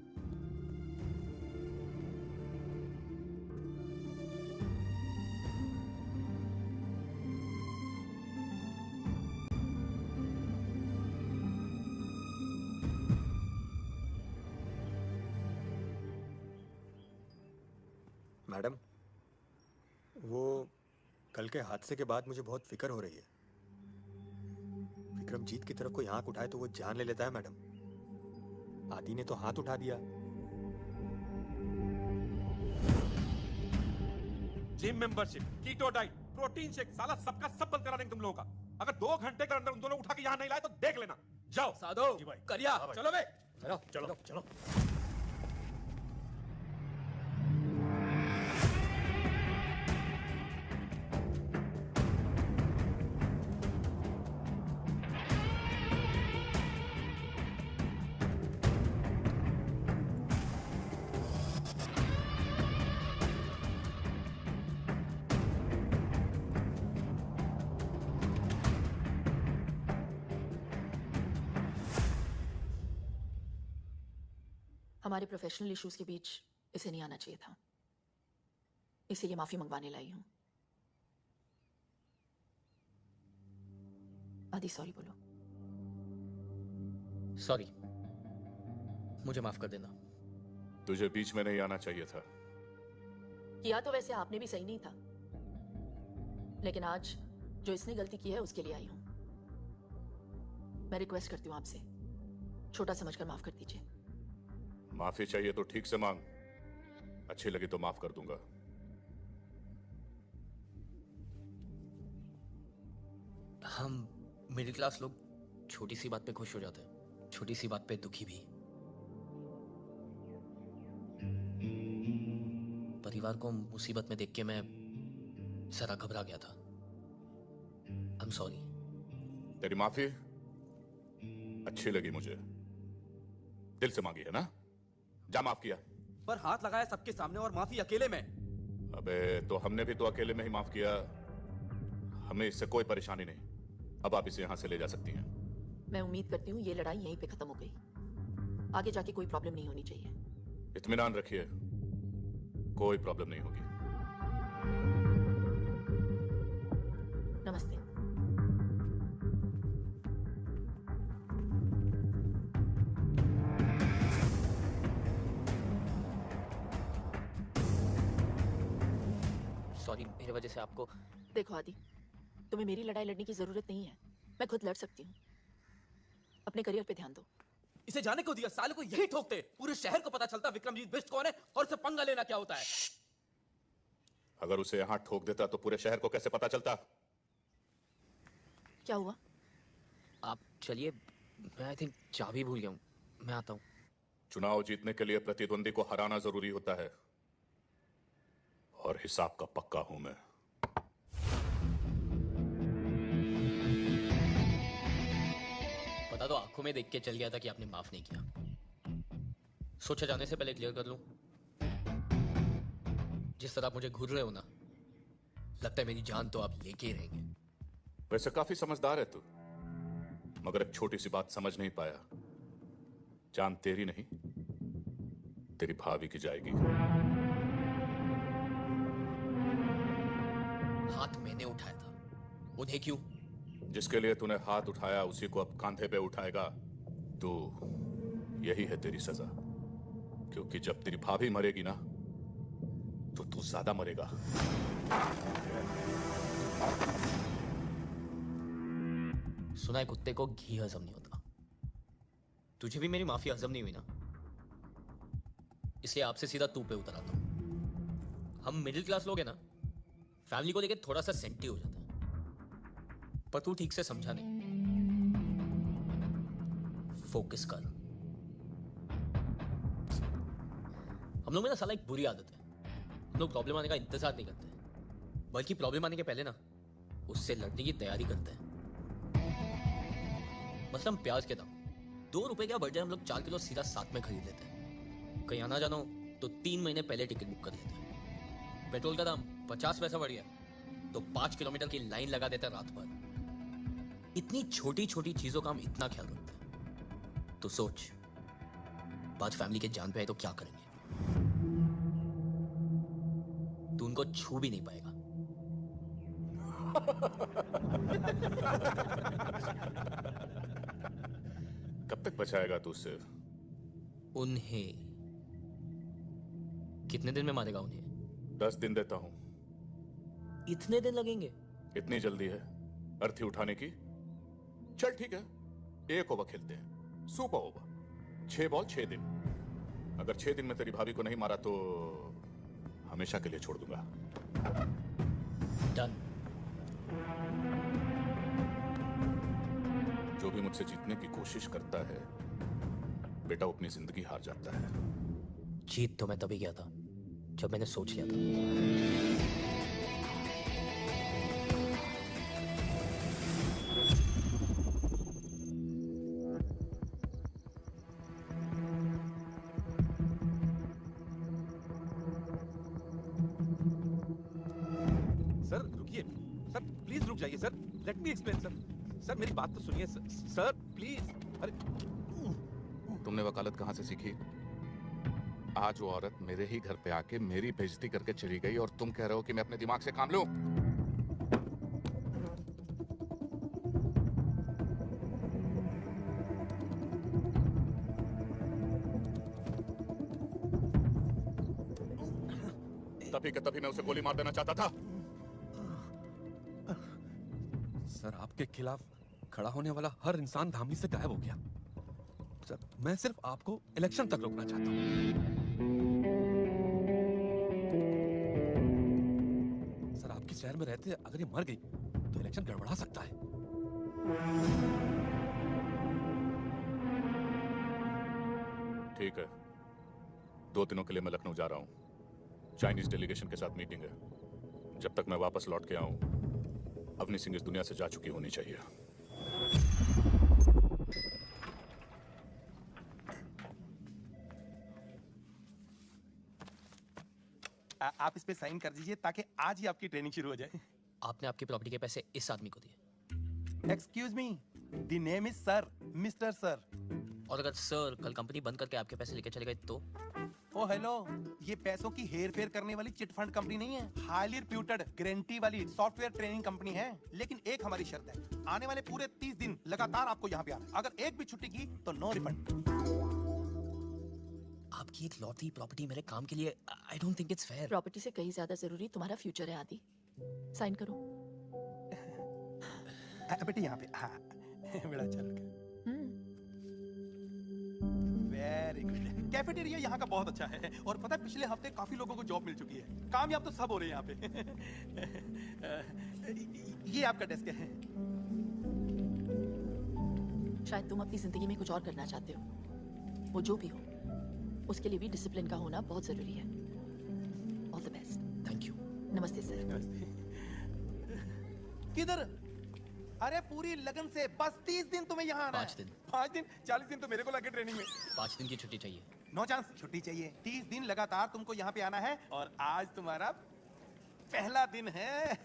मैडम, वो कल के हादसे के बाद मुझे बहुत फिक्र हो रही है। विक्रमजीत की तरफ कोई आंख उठाए तो वो जान ले लेता है मैडम। आदि ने तो हाथ उठा दिया।
Gym membership, keto diet, protein shake, साला सबका सब बंद करा देंगे तुम लोगों का। अगर 2 घंटे के अंदर उन दोनों उठा के यहाँ नहीं लाए तो देख लेना। जाओ
साधो, करिया,
चलो बे,
चलो चलो चलो।
हमारे प्रोफेशनल इश्यूज के बीच इसे नहीं आना चाहिए था, इसीलिए माफी मंगवाने लाई हूं। आदि सॉरी बोलो।
सॉरी, मुझे माफ कर देना।
तुझे बीच में नहीं आना चाहिए था।
किया तो वैसे आपने भी सही नहीं था, लेकिन आज जो इसने गलती की है उसके लिए आई हूं। मैं रिक्वेस्ट करती हूँ आपसे, छोटा समझकर माफ कर दीजिए।
माफी चाहिए तो ठीक से मांग, अच्छी लगी तो माफ कर दूंगा।
हम मिडिल क्लास लोग छोटी सी बात पे खुश हो जाते हैं, छोटी सी बात पे दुखी भी। परिवार को मुसीबत में देख के मैं जरा घबरा गया था। I am sorry.
तेरी माफी अच्छी लगी मुझे, दिल से मांगी है ना? जा माफ किया।
पर हाथ लगाया सबके सामने और माफी अकेले में।
अबे तो हमने भी तो अकेले में ही माफ किया, हमें इससे कोई परेशानी नहीं। अब आप इसे यहां से ले जा सकती हैं।
मैं उम्मीद करती हूँ ये लड़ाई यहीं पे खत्म हो गई, आगे जाके कोई प्रॉब्लम नहीं होनी चाहिए।
इत्मीनान रखिए, कोई प्रॉब्लम नहीं होगी।
नमस्ते।
सॉरी, मेरे वजह से आपको।
देखो आदि, तुम्हें मेरी लड़ाई लड़ने की जरूरत नहीं है, मैं खुद लड़ सकती हूँ। अपने करियर पे ध्यान दो।
इसे जाने को दिया, साले को यही ठोकते। पूरे शहर को पता चलता विक्रमजीत बिष्ट कौन है और उसे पंगा लेना क्या होता है।
अगर उसे यहां ठोक देता तो पूरे शहर को कैसे पता चलता?
क्या हुआ?
आप चलिए, मैं आई थिंक चाबी भूल गया हूँ, मैं आता हूँ।
चुनाव जीतने के लिए प्रतिद्वंदी को हराना जरूरी होता है, और हिसाब का पक्का हूं मैं।
पता तो आंखों में देख के चल गया था कि आपने माफ नहीं किया। सोचा जाने से पहले क्लियर कर लूं। जिस तरह आप मुझे घूर रहे हो ना, लगता है मेरी जान तो आप लेके ही रहेंगे।
वैसे काफी समझदार है तू, मगर एक छोटी सी बात समझ नहीं पाया। जान तेरी नहीं, तेरी भाभी की जाएगी।
हाथ मैंने उठाया था, उन्हें क्यों?
जिसके लिए तूने हाथ उठाया उसी को अब कांधे पे उठाएगा तू। यही है तेरी सजा, क्योंकि जब तेरी भाभी मरेगी ना तो तू ज्यादा मरेगा।
सुना है कुत्ते को घी हजम नहीं होता। तुझे भी मेरी माफी हजम नहीं हुई ना, इसलिए आपसे सीधा तू पे उतर आता हूं। हम मिडिल क्लास लोग हैं ना, फैमिली को लेके थोड़ा सा सेंटी हो जाता है, पर तू ठीक से समझा नहीं। फोकस कर। हम लोग में ना साला एक बुरी आदत है, हम लोग प्रॉब्लम आने का इंतजार नहीं करते, बल्कि प्रॉब्लम आने के पहले ना उससे लड़ने की तैयारी करते हैं। मतलब प्याज के दाम 2 रुपए का बढ़ जाए, हम लोग 4 किलो सीधा साथ में खरीद लेते हैं। कहीं आना जाना हो तो 3 महीने पहले टिकट बुक कर लेते हैं। पेट्रोल का दाम 50 पैसा बढ़ गया तो 5 किलोमीटर की लाइन लगा देते हैं रात भर। इतनी छोटी छोटी चीजों का हम इतना ख्याल रखते हैं, तो सोच बात फैमिली के जान पे आए तो क्या करेंगे? तू उनको छू भी नहीं पाएगा।
कब तक बचाएगा तू उससे?
उन्हें कितने दिन में मारेगा उन्हें?
10 दिन देता हूं।
इतने दिन लगेंगे?
इतनी जल्दी है अर्थी उठाने की? चल ठीक है, 1 ओवर खेलते हैं, सुपर ओवर। 6 बॉल 6 दिन। अगर 6 दिन में तेरी भाभी को नहीं मारा तो हमेशा के लिए छोड़ दूंगा।
डन।
जो भी मुझसे जीतने की कोशिश करता है बेटा, वो अपनी जिंदगी हार जाता है।
जीत तो मैं तभी गया था जब मैंने सोच लिया था।
सर रुकिए, सर प्लीज रुक जाइए sir, let me explain sir. Sir मेरी बात तो सुनिए सर, प्लीज। अरे
तुमने वकालत कहां से सीखी? आज वो औरत मेरे ही घर पे आके मेरी बेइज्जती करके चली गई और तुम कह रहे हो कि मैं अपने दिमाग से काम लूं? तभी के तभी मैं उसे गोली मार देना चाहता था।
सर, आपके खिलाफ खड़ा होने वाला हर इंसान धामली से गायब हो गया। सर, मैं सिर्फ आपको इलेक्शन तक रोकना चाहता हूँ। सर, आपके शहर में रहते अगर ये मर गई तो इलेक्शन गड़बड़ा सकता है।
ठीक है, 2 दिनों के लिए मैं लखनऊ जा रहा हूँ। चाइनीज डेलीगेशन के साथ मीटिंग है। जब तक मैं वापस लौट के आऊं, अवनी सिंह इस दुनिया से जा चुकी होनी चाहिए।
आप इस पे साइन कर दीजिए ताकि आज ही आपकी ट्रेनिंग शुरू हो जाए।
आपने आपकी प्रॉपर्टी के पैसे इस आदमी को दिए।
Excuse me, the name is sir, mister sir.
और अगर सर कल कंपनी बंद करके आपके पैसे लेके चले गए तो?
ओ हेलो, ये पैसों की हेर फेर करने वाली चिट फंड कंपनी नहीं है, हाईली रिप्यूटेड गारंटी वाली सॉफ्टवेयर ट्रेनिंग कंपनी है। लेकिन एक हमारी शर्त है, आने वाले पूरे 30 दिन लगातार आपको यहाँ पे आना है। अगर एक भी छुट्टी की तो नो रिफंड।
आपकी एक लौती प्रॉपर्टी मेरे काम के लिए, I don't think it's fair.
Property से कहीं ज्यादा जरूरी तुम्हारा फ्यूचर है आदि। साइन करो।
बेटे यहाँ पे, हाँ बड़ा अच्छा लड़का। Very good. कैफेटेरिया यहाँ का बहुत अच्छा है और पता है पिछले हफ्ते काफी लोगों को जॉब मिल चुकी है। कामयाब तो सब हो रहे हैं यहाँ पे। ये आपका डेस्क है।
शायद तुम अपनी जिंदगी में कुछ और करना चाहते हो, वो जो भी हो, उसके लिए भी डिसिप्लिन का होना बहुत जरूरी है। All the best.
Thank you.
नमस्ते सर।
नमस्ते। किधर? अरे पूरी लगन से बस 30 दिन तुम्हें यहाँ आना है।
5 दिन।
5 दिन? 40 दिन तो मेरे को लगे ट्रेनिंग में।
5 दिन की छुट्टी चाहिए।
नो चांस, छुट्टी चाहिए। 30 दिन लगातार तुमको यहाँ पे आना है और आज तुम्हारा पहला दिन है।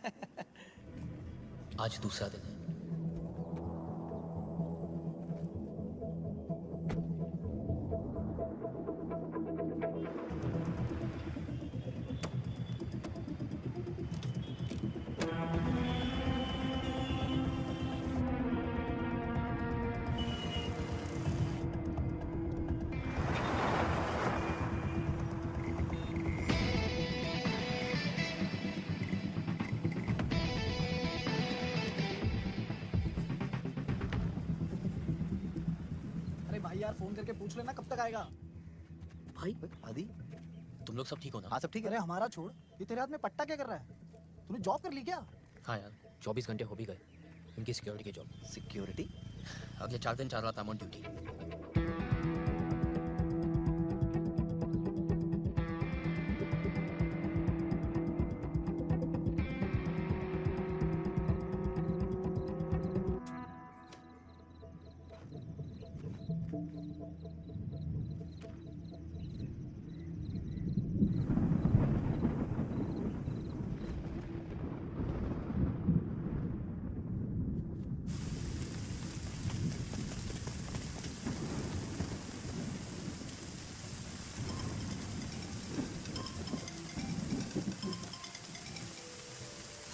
आज दूसरा दिन है।
यार फोन करके पूछ लेना कब तक आएगा।
भाई आदि, तुम लोग सब ठीक हो ना?
हाँ सब ठीक है। अरे हमारा छोड़, ये तेरे हाथ में पट्टा क्या कर रहा है? तूने जॉब कर ली क्या?
हाँ यार, 24 घंटे हो भी गए। इनकी सिक्योरिटी की जॉब।
सिक्योरिटी?
अगले 4 दिन 4 रात I'm on ड्यूटी।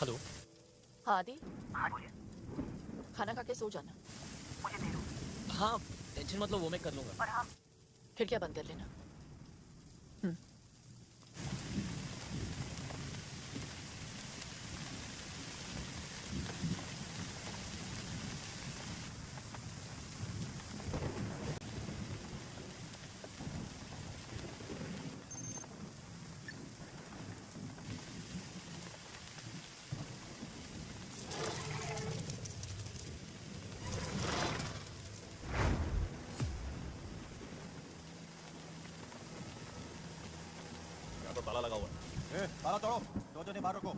हेलो।
हाँ आदि, खाना खा के सो जाना।
मुझे दे दो। हाँ टेंशन मत लो, वो मैं कर लूंगा।
और हाँ, खिड़कियां बंद कर लेना।
तो ताला लगा हुआ है।
ताला तोड़ो, 2 जने बाहर रखो।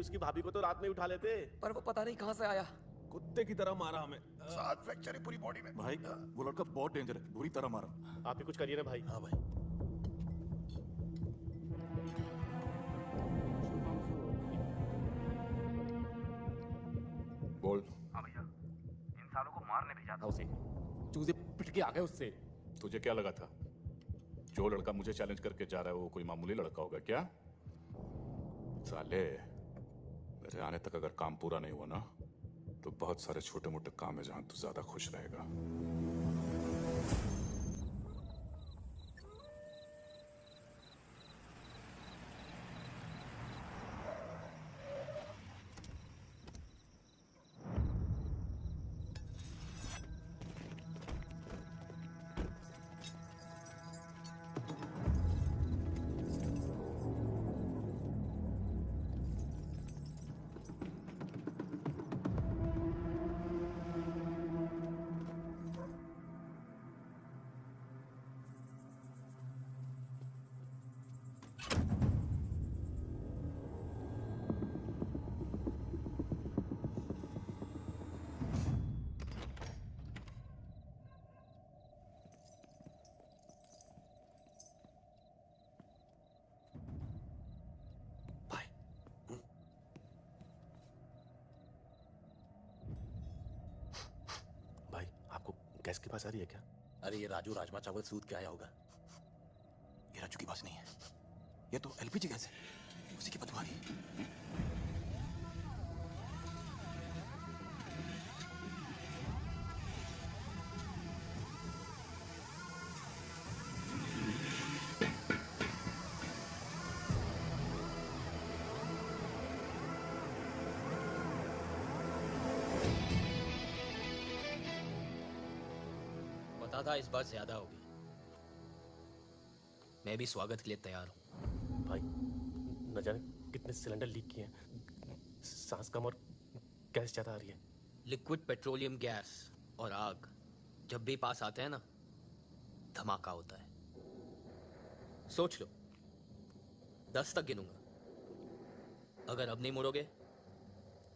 उसकी भाभी को तो रात में ही उठा लेते।
पर वो पता नहीं कहां से आया,
कुत्ते की तरह मारा हमें।
7 फ्रैक्चर है पूरी बॉडी में।
भाई वो लड़का बहुत डेंजर है, बुरी तरह मारा।
आप ही कुछ करिए ना भाई।
हाँ भाई।
बोल।
हाँ भैया, इन सालों को मारने भेजा था उसे।
चूजे पिट के आ गए उससे।
तुझे क्या लगा था जो लड़का मुझे चैलेंज करके जा रहा है वो कोई मामूली लड़का होगा क्या? साले, मेरे आने तक अगर काम पूरा नहीं हुआ ना तो बहुत सारे छोटे मोटे काम है जहां तू ज्यादा खुश रहेगा।
गैस की बात आ रही है क्या?
अरे ये राजू राजमा चावल सूद के आया होगा।
ये राजू की बात नहीं है, ये तो एलपीजी गैस है, उसी की बदबू आ रही है।
पता था इस बार ज्यादा होगी। मैं भी स्वागत के लिए तैयार हूं।
भाई न जाने कितने सिलेंडर लीक किए हैं, सांस कम और गैस ज्यादा आ रही है।
लिक्विड पेट्रोलियम गैस और आग जब भी पास आते हैं ना, धमाका होता है। सोच लो, 10 तक गिनूंगा। अगर अब नहीं मुड़ोगे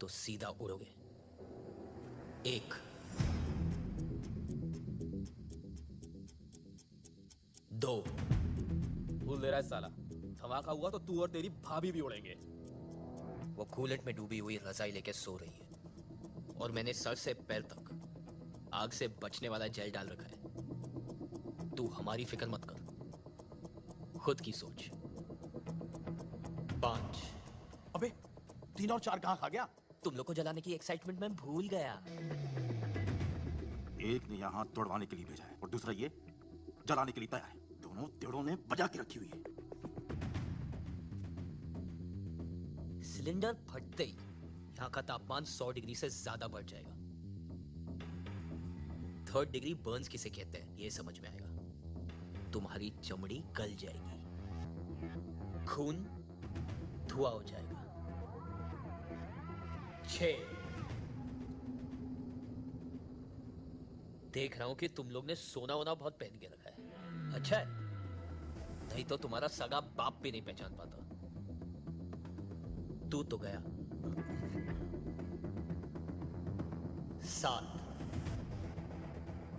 तो सीधा उड़ोगे। 1 2
भूल दे रहा है साला, धमाका हुआ तो तू और तेरी भाभी भी उड़ेंगे।
वो कूलेंट में डूबी हुई रजाई लेके सो रही है और मैंने सर से पैर तक आग से बचने वाला जेल डाल रखा है। तू हमारी फिक्र मत कर, खुद की सोच। 5
अबे 3 और 4 कहां खा गया?
तुम लोग को जलाने की एक्साइटमेंट में भूल गया।
एक ने यहाँ तोड़वाने के लिए भेजा है और दूसरा ये जलाने के लिए तैयार है। दोनों तेड़ों ने बजा के रखी हुई है।
सिलेंडर फटते ही यहाँ का तापमान 100 डिग्री से ज्यादा बढ़ जाएगा। 3rd डिग्री बर्न्स किसे कहते हैं ये समझ में आएगा। तुम्हारी चमड़ी गल जाएगी, खून धुआं हो जाएगा। 6 देख रहा हूं कि तुम लोग ने सोना वोना बहुत पहन के रखा है। अच्छा है, नहीं तो तुम्हारा सगा बाप भी नहीं पहचान पाता। तू तो गया। 7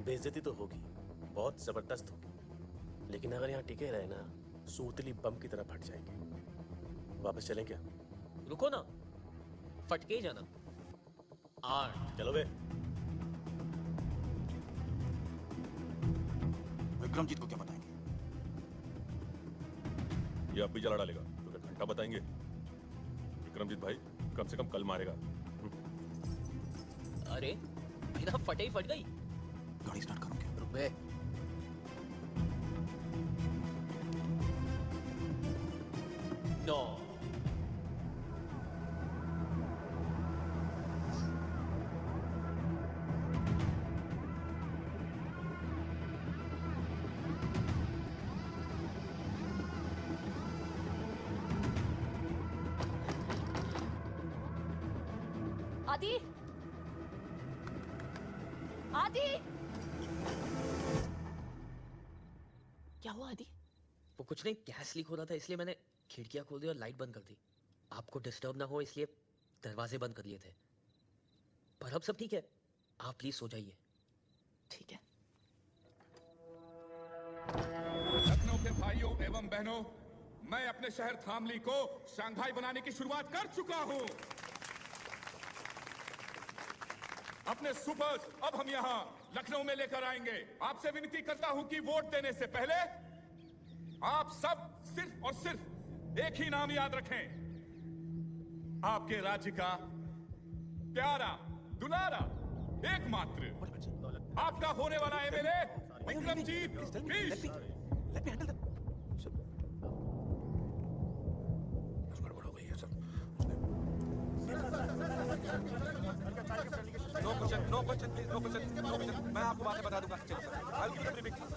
बेइज्जती तो होगी, बहुत जबरदस्त होगी, लेकिन अगर यहाँ टिके रहे ना, सूतली बम की तरह फट जाएंगे। वापस चलें क्या?
रुको ना, फटके ही जाना। 8
चलो बे।
विक्रमजीत को क्या बताएंगे?
ये अब भी जला डालेगा तो क्या घंटा बताएंगे? विक्रमजीत भाई कम से कम कल मारेगा।
अरे बिना फटे ही फट गई।
गाड़ी स्टार्ट करोगे?
रुपए नो।
आदि, आदि, क्या हुआ आदि?
वो कुछ नहीं, गैस लीक हो रहा था इसलिए मैंने खिड़कियां खोल दी और लाइट बंद कर दी। आपको डिस्टर्ब ना हो इसलिए दरवाजे बंद कर लिए थे, पर अब सब ठीक है। आप प्लीज सो जाइए।
ठीक है।
लखनऊ के भाइयों एवं बहनों, मैं अपने शहर थामली को शंघाई बनाने की शुरुआत कर चुका हूं। अपने सुपर्स अब हम यहां लखनऊ में लेकर आएंगे। आपसे विनती करता हूं कि वोट देने से पहले आप सब सिर्फ और सिर्फ एक ही नाम याद रखें, आपके राज्य का प्यारा दुलारा एकमात्र आपका होने वाला MLA Vikramjeet Bisht.
No question please, no question. मैं आपको बाद में बता दूंगा। चलिए sir, I'll give you the briefing.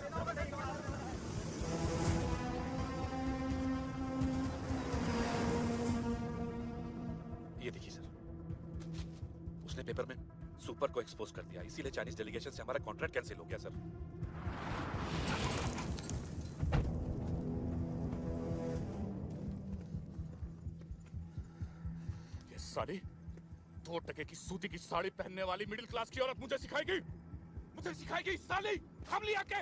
ये देखिए सर, उसने पेपर में सुपर को एक्सपोज कर दिया, इसीलिए चाइनीज डेलीगेशन से हमारा कॉन्ट्रैक्ट कैंसिल हो गया सर।
ये साड़ी 2 टके की सूती की साड़ी पहनने वाली मिडिल क्लास की औरत मुझे सिखाएगी, साली थामली आके।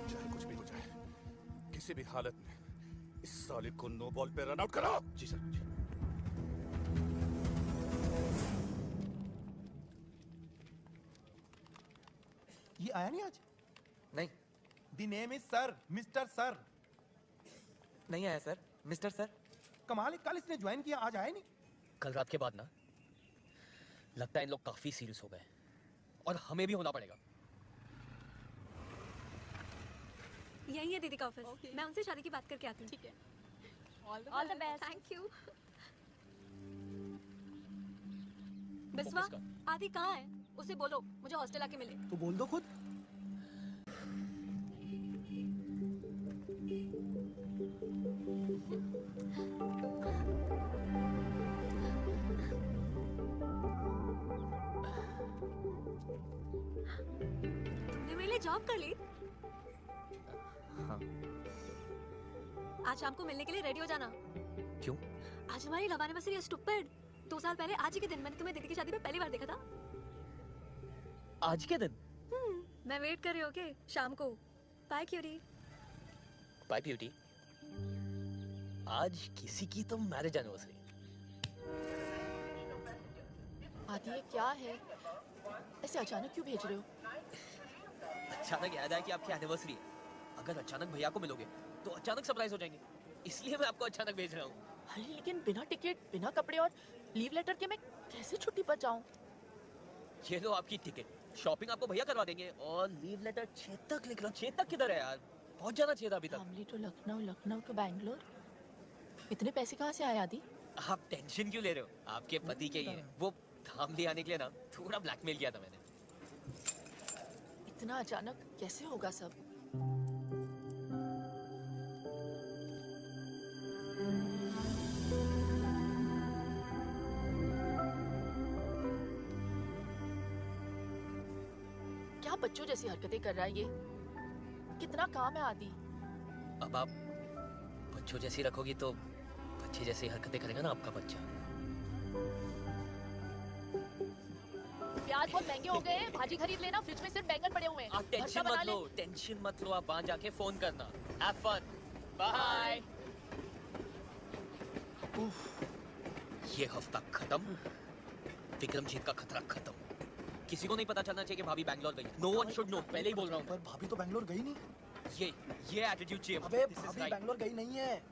चाहे कुछ भी हो जाए, किसी भी हालत में इस साली को नो बॉल पे रन आउट करो।
जी सर।
ये आया नहीं आज?
नहीं।
The name is sir, mister sir.
नहीं आया सर, मिस्टर सर।
कमाल है, कल इसने ज्वाइन किया, आज आया नहीं।
कल रात के बाद ना लगता है इन लोग काफी सीरियस हो गए और हमें भी होना पड़ेगा।
यही है दीदी का ऑफिस। मैं उनसे शादी की बात करके आती हूँ। ठीक है। All the best. Thank you. Biswa, आदि कहाँ है? उसे बोलो मुझे हॉस्टल आके मिले।
तो बोल दो खुद।
तुमने मेरे लिए जॉब कर ली?
हाँ।
आज शाम को मिलने के लिए रेडी हो जाना।
क्यों?
आज हमारी लव एनिवर्सरी है स्टूपिड। 2 साल पहले आज ही के दिन मैंने तुम्हें दीदी की शादी में पहली बार देखा था।
आज के दिन?
मैं वेट कर रही हूँ। ओके, शाम को। Bye cutie.
Bye beauty. आज किसी की तो मैरिज एनिवर्सरी।
आदि ये क्या है? ऐसे अचानक क्यों भेज रहे हो?
अचानक याद आया कि आपकी एनिवर्सरी है। अगर अचानक भैया को मिलोगे तो अचानक सरप्राइज हो जाएंगे, इसलिए मैं आपको अचानक भेज रहा हूँ।
अरे लेकिन बिना टिकट, बिना कपड़े और लीव लेटर के मैं कैसे छुट्टी पर जाऊँ?
ये लो आपकी टिकट, शॉपिंग आपको भैया करवा देंगे और लीव लेटर चेतक लिख लो। चेतक किधर है यार? पहुंच जाना चाहिए था अभी तक।
Family to Lucknow, Lucknow to Bangalore. इतने पैसे कहाँ से आए आदि?
आप टेंशन क्यों ले रहे हो? आपके पति के ही है। वो धामली आने के लिए ना थोड़ा ब्लैकमेल किया था मैंने।
इतना अचानक कैसे होगा सब? क्या बच्चों जैसी हरकतें कर रहा है ये? कितना काम है आदि।
अब आप बच्चों जैसी रखोगी तो बच्चे जैसी हरकतें करेगा ना आपका बच्चा।
प्याज बहुत महंगे हो गए हैं, भाजी खरीद लेना, फ्रिज में सिर्फ बैंगन पड़े हुए हैं।
आप टेंशन मत लो, टेंशन मत लो। आप वहां जाके फोन करना। Have fun. बाय। ये हफ्ता खत्म, विक्रमजीत का खतरा खत्म। किसी को नहीं पता चलना चाहिए कि भाभी बैंगलोर गई। नो वन शुड नो, पहले ही बोल रहा हूँ।
पर भाभी तो बैंगलोर गई नहीं।
ये एटीट्यूड चाहिए।
अबे भाभी बैंगलोर गई नहीं है।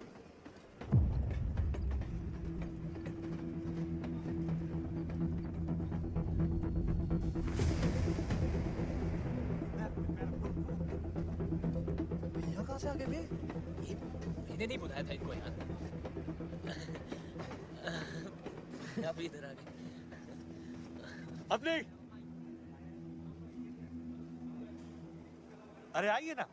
भैया कहाँ से आ गए बे?
मैंने नहीं बुलाया था इनको यार। आप इधर आ गए।
अपनी अरे आइए ना।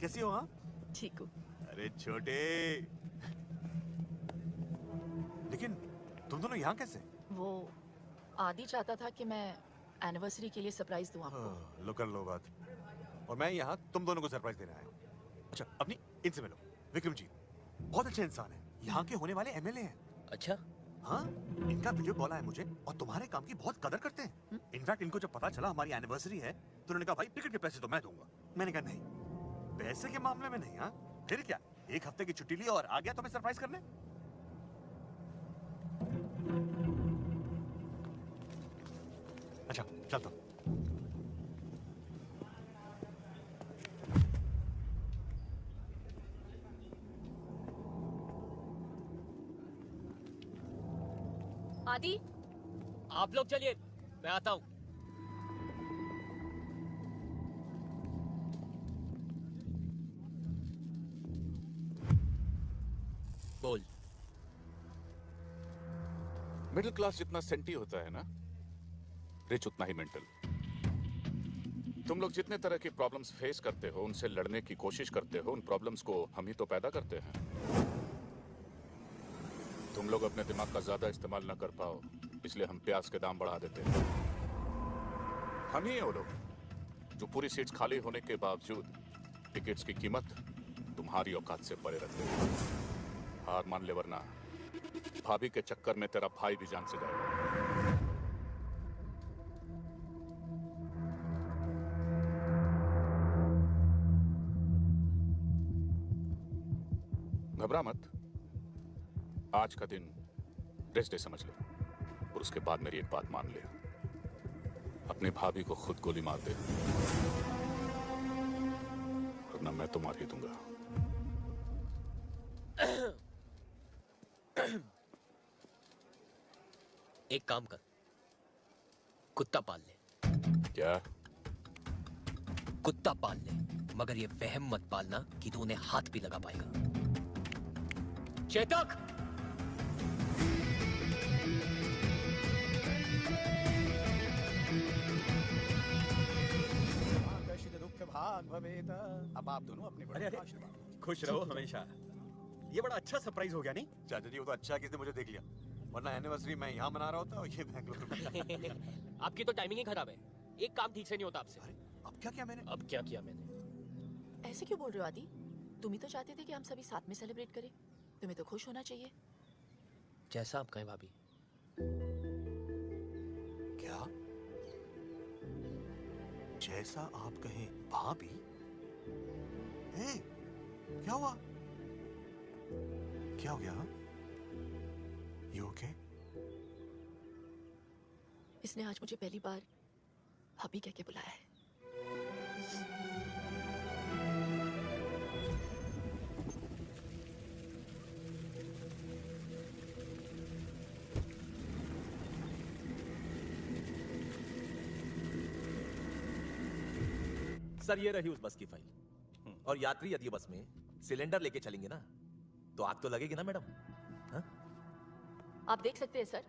कैसी हो? हाँ
ठीक हूँ।
अरे छोटे, लेकिन तुम दोनों यहाँ कैसे?
वो आदि चाहता था कि मैं एनिवर्सरी के लिए सरप्राइज दूं आपको।
लो कर लो बात। और मैं यहाँ तुम दोनों को सरप्राइज देने आया हूँ। अच्छा अपनी इनसे मिलो, विक्रमजीत बहुत अच्छे इंसान है, यहाँ के होने वाले एमएलए हैं।
अच्छा?
हाँ, इनका वीडियो कॉल आया मुझे और तुम्हारे काम की बहुत कदर करते हैं। इनफैक्ट इनको जब पता चला हमारी एनिवर्सरी है तो उन्होंने कहा भाई टिकट के पैसे तो मैं दूंगा। मैंने कहा नहीं, पैसे के मामले में नहीं। हाँ फिर क्या, एक हफ्ते की छुट्टी ली और आ गया तुम्हें सरप्राइज करने। अच्छा चलता हूं।
आदि,
आप लोग चलिए, मैं आता हूं। बोल।
मिडिल क्लास जितना सेंटी होता है ना, रिच उतना ही मेंटल। तुम लोग जितने तरह की प्रॉब्लम्स फेस करते हो, उनसे लड़ने की कोशिश करते हो, उन प्रॉब्लम्स को हम ही तो पैदा करते हैं। तुम लोग अपने दिमाग का ज्यादा इस्तेमाल न कर पाओ, इसलिए हम प्याज के दाम बढ़ा देते हैं। हम ही हैं वो लोग जो पूरी सीट्स खाली होने के बावजूद टिकट्स की कीमत तुम्हारी औकात से परे रखते हैं। हार मान ले वरना भाभी के चक्कर में तेरा भाई भी जान से जाएगा। घबरा मत, आज का दिन रेस्ट डे समझ ले और उसके बाद मेरी एक बात मान ले, अपनी भाभी को खुद गोली मार दे वरना मैं तो मार ही दूंगा।
एक काम कर, कुत्ता पाल ले।
क्या?
कुत्ता पाल ले, मगर ये वहम मत पालना कि तू उन्हें हाथ भी लगा पाएगा। चेतक!
दुख भाग भवेत। अब आप दोनों अपने बड़े आशीर्वाद।
खुश रहो हमेशा। ये बड़ा अच्छा सरप्राइज हो गया नहीं?
चाचा जी वो तो अच्छा किसने मुझे देख लिया, वरना एनिवर्सरी मैं यहाँ मना रहा होता और ये बैंगलोर में।
आपकी तो टाइमिंग ही खराब है, एक काम ठीक से नहीं होता आपसे।
अब क्या किया मैंने?
अब क्या किया मैंने?
ऐसे क्यों बोल रहे हो आदि? तुम ही तो चाहते थे कि हम सभी साथ में सेलिब्रेट करें। तुम्हें तो खुश होना चाहिए।
जैसा आप कहें भाभी।
क्या? जैसा आप कहें भाभी? ए, क्या हुआ? क्या हो गया? You okay?
इसने आज मुझे पहली बार भाभी कह के बुलाया है।
सर ये रही उस बस की फाइल। और यात्री यदि बस में सिलेंडर लेके चलेंगे ना तो आग तो लगेगी ना मैडम?
आप देख सकते हैं सर,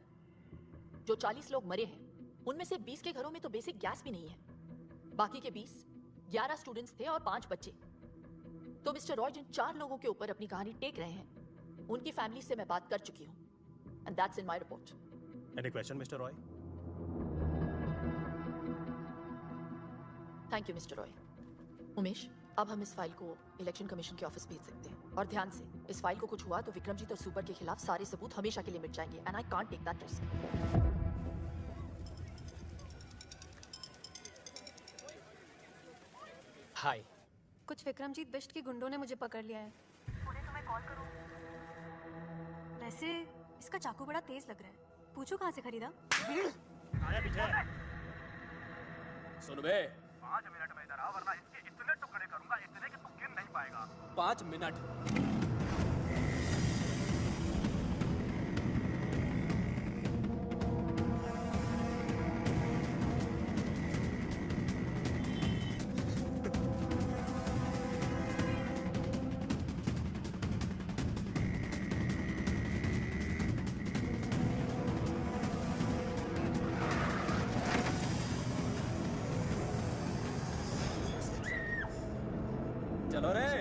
जो 40 लोग मरे हैं उनमें से 20 के घरों में तो बेसिक गैस भी नहीं है। बाकी के 20 11 स्टूडेंट्स थे और 5 बच्चे। तो मिस्टर रॉय जिन 4 लोगों के ऊपर अपनी कहानी टेक रहे हैं उनकी फैमिली से मैं बात कर चुकी हूँ and that's in my report.
Any question mister Roy?
Thank you mister Roy. Umesh, अब हम इस फाइल को इलेक्शन कमीशन के ऑफिस भेज सकते हैं। और ध्यान से, इस फाइल को कुछ हुआ तो विक्रमजीत और सुपर के खिलाफ सारे सबूत हमेशा के लिए मिट जाएंगे and I can't take that risk.
Hi.
कुछ विक्रमजीत बिष्ट के गुंडों ने मुझे पकड़ लिया है। उन्हें तुम्हें कॉल करूं? वैसे इसका चाकू बड़ा तेज लग रहा है। पूछो कहाँ से खरीदा?
आया पीछे। सुन बे,
5 मिनट में इधर आ वरना इसके इतने टुकड़े करूंगा, इतने कि तू गिन नहीं पाएगा।
5 मिनट। चलो रे।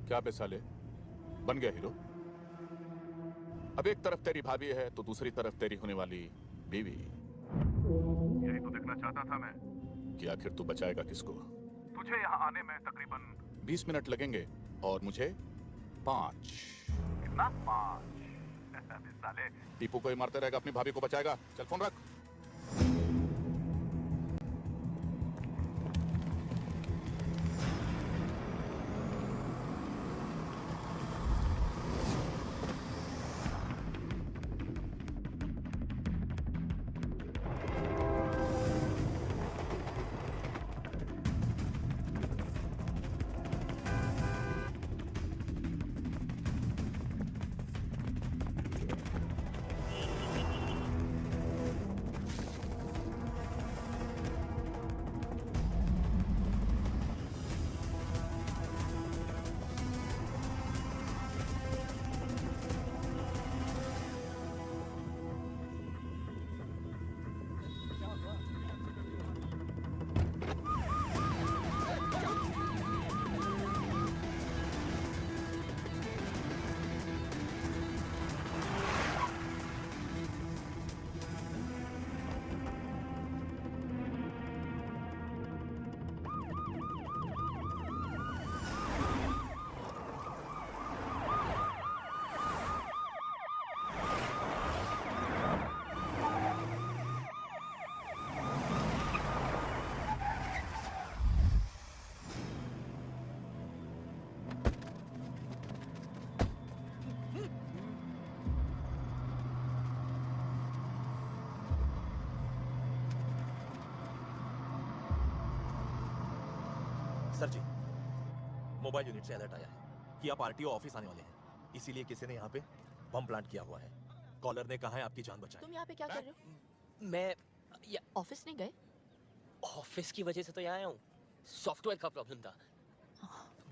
क्या बे साले, बन गया हीरो? अब एक तरफ तेरी भाभी है तो दूसरी तरफ तेरी होने वाली बीवी।
यही तो देखना चाहता था मैं।
कि आखिर तू बचाएगा किसको?
तुझे यहाँ आने में तकरीबन
20 मिनट लगेंगे और मुझे 5।
कितना? 5? अबे साले,
टीपू को ही मारते रहेगा, अपनी भाभी को बचाएगा। चल फोन रख।
सर जी, मोबाइल यूनिट से अलर्ट आया है कि आप आरटीओ ऑफिस आने वाले हैं, इसीलिए किसी ने यहाँ पे बम प्लांट किया हुआ है। कॉलर ने कहा है आपकी जान बचाएं।
तुम यहाँ पे क्या कर रहे हो?
मैं
ऑफिस नहीं गए?
ऑफिस की वजह से तो यहाँ आया हूँ। सॉफ्टवेयर का प्रॉब्लम था,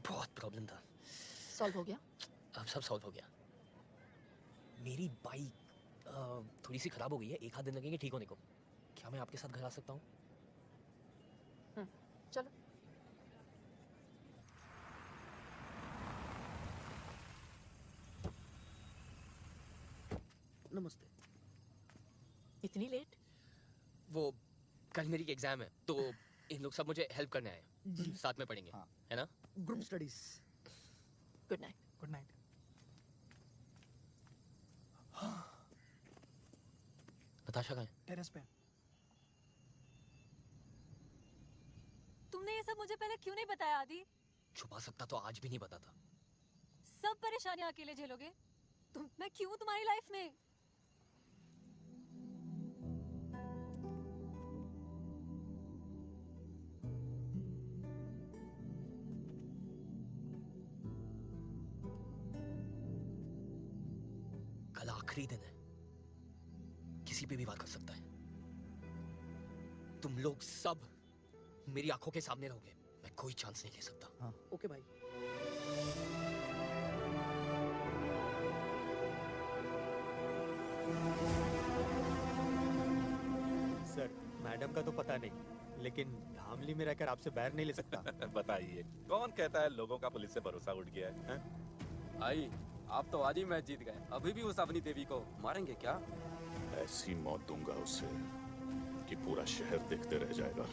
बहुत प्रॉब्लम था।
सॉल्व हो गया?
अब सब सॉल्व हो गया। मेरी बाइक थोड़ी सी खराब हो गई है, 1 आध दिन लगेंगे ठीक होने को। क्या मैं आपके साथ घर आ सकता हूँ?
चलो।
नमस्ते।
इतनी लेट?
वो कल मेरी एग्जाम है तो इन लोग सब मुझे हेल्प करने आए हैं। साथ में पढ़ेंगे, है ना?
Group studies.
Good night.
Good night.
Natasha कहाँ है?
टेरेस पे।
तुमने ये सब मुझे पहले क्यों नहीं बताया आदि?
छुपा सकता तो आज भी नहीं बताता।
सब परेशानियां अकेले झेलोगे? मैं क्यों तुम्हारी लाइफ में?
कल आखिरी दिन है, किसी पे भी वार कर सकता है। तुम लोग सब मेरी आंखों के सामने रहोगे, मैं कोई चांस नहीं ले सकता।
हाँ।
ओके भाई।
सर, मैडम का तो पता नहीं, लेकिन धामली में रहकर आपसे बैर नहीं ले सकता।
बताइए, कौन कहता है लोगों का पुलिस से भरोसा उठ गया है?
आई, आप तो आज ही मैच जीत गए, अभी भी उस अपनी देवी को मारेंगे क्या?
ऐसी मौत दूंगा उसे कि पूरा शहर देखते रह जाएगा।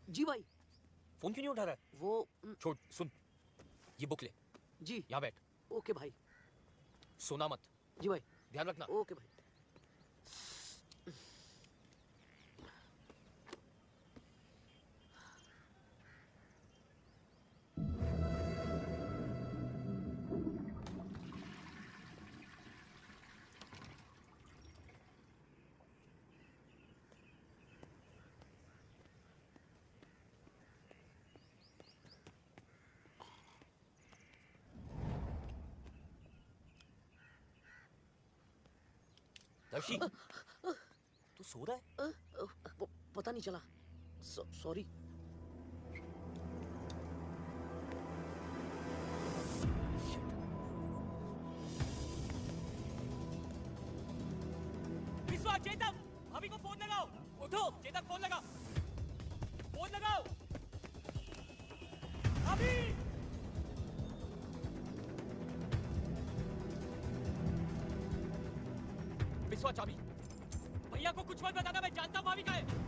जी भाई।
फोन क्यों नहीं उठा रहा है?
वो
छोड़, सुन, ये बुक ले।
जी।
यहाँ बैठ।
ओके भाई।
सोना मत।
जी भाई।
ध्यान रखना।
ओके भाई। दर्शी तू सो रहा है? पता नहीं चला, सॉरी।
विश्वा, चेतक, भाभी को फोन लगाओ। उठो, चेतक फोन लगा, फोन लगाओ। भाभी। विश्वा, चाबी। भैया को कुछ मत बताना, मैं जानता हूँ भाभी का है।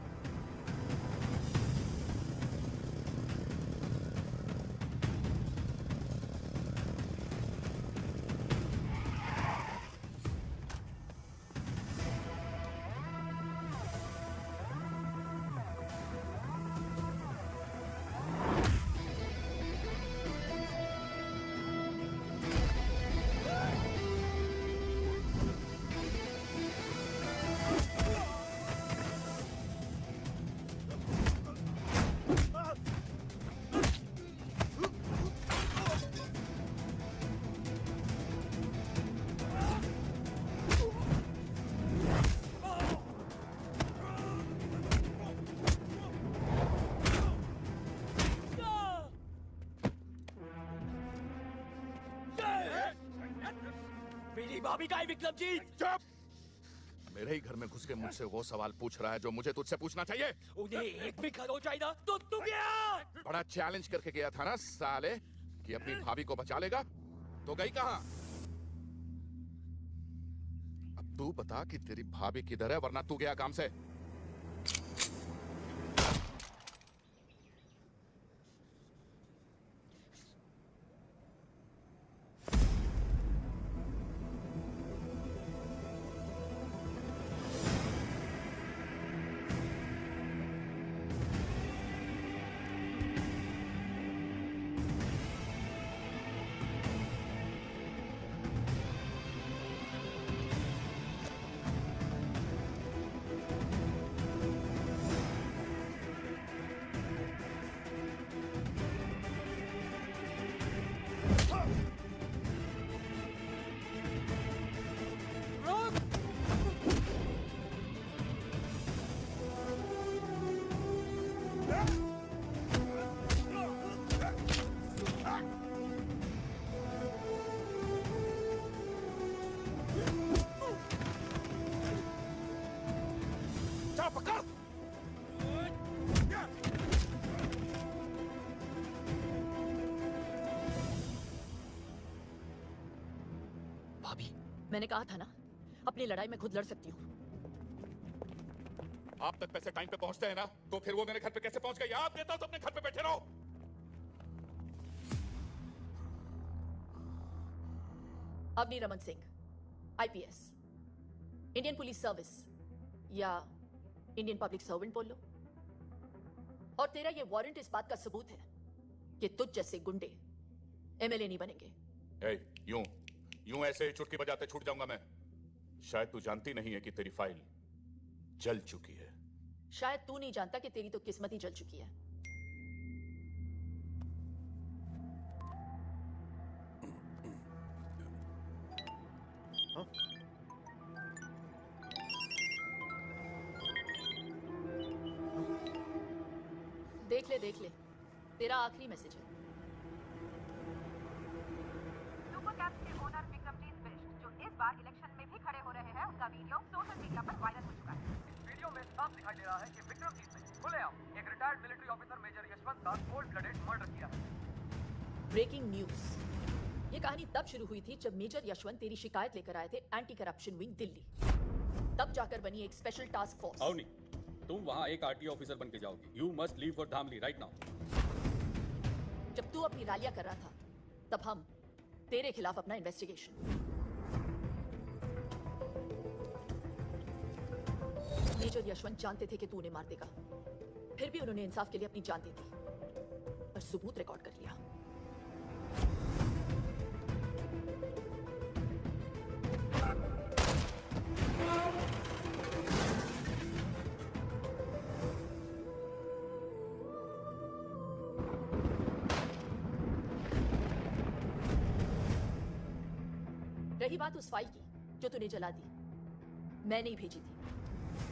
मेरी भाभी का है विक्रम जी।
चुप! मेरे ही घर में घुस के मुझसे वो सवाल पूछ रहा है जो मुझे तुझसे पूछना चाहिए।
उन्हें एक भी घर हो जाए ना तो तू गया।
बड़ा चैलेंज करके गया था ना साले कि अपनी भाभी को बचा लेगा, तो गई कहां? अब तू बता कि तेरी भाभी किधर है, वरना तू गया काम से।
मैंने कहा था ना, अपनी लड़ाई में खुद लड़ सकती हूँ।
आप तक पैसे टाइम पे पहुंचते हैं ना, तो फिर वो मेरे घर पे कैसे पहुंच गए? आप देता हूं तो अपने घर पे बैठे रहो।
Avni Raman Singh, IPS, Indian police service या इंडियन पब्लिक सर्वेंट बोल लो। और तेरा ये वारंट इस बात का सबूत है कि तुझ जैसे गुंडे एमएलए नहीं बनेंगे।
यूं ऐसे ही चुटकी बजाते छूट जाऊंगा मैं? शायद तू जानती नहीं है कि तेरी फाइल जल चुकी है।
शायद तू नहीं जानता कि तेरी तो किस्मत ही जल चुकी है। देख ले, तेरा आखिरी मैसेज है।
सुपरकैप्स के ओनर विक्रमजीत बिष्ट, जो इस बार इलेक्शन में भी खड़े हो रहे हैं, उनका वीडियो सोशल मीडिया पर वायरल हो चुका है।
इस वीडियो में साफ दिखाई दे रहा है कि विक्रमजीत ने खुलेआम एक retired military officer major Yashwant का कोल्ड ब्लडेड मर्डर किया है।
Breaking news. ये कहानी तब शुरू हुई थी जब मेजर यशवंत तेरी शिकायत लेकर आए थे एंटी करप्शन विंग दिल्ली। तब जाकर बनी एक स्पेशल टास्क फोर्स।
अवनी, तुम वहाँ एक आरटीओ ऑफिसर बन के जाओगी। You must leave for Dhamli right now.
जब तू अपनी रैलियां कर रहा था, तब हम तेरे खिलाफ अपना इन्वेस्टिगेशन। मेजर यशवंत जानते थे कि तू उन्हें मार देगा, फिर भी उन्होंने इंसाफ के लिए अपनी जान दे दी और सबूत रिकॉर्ड कर लिया। रही बात उस फाइल की जो तूने जला दी, मैं नहीं भेजी थी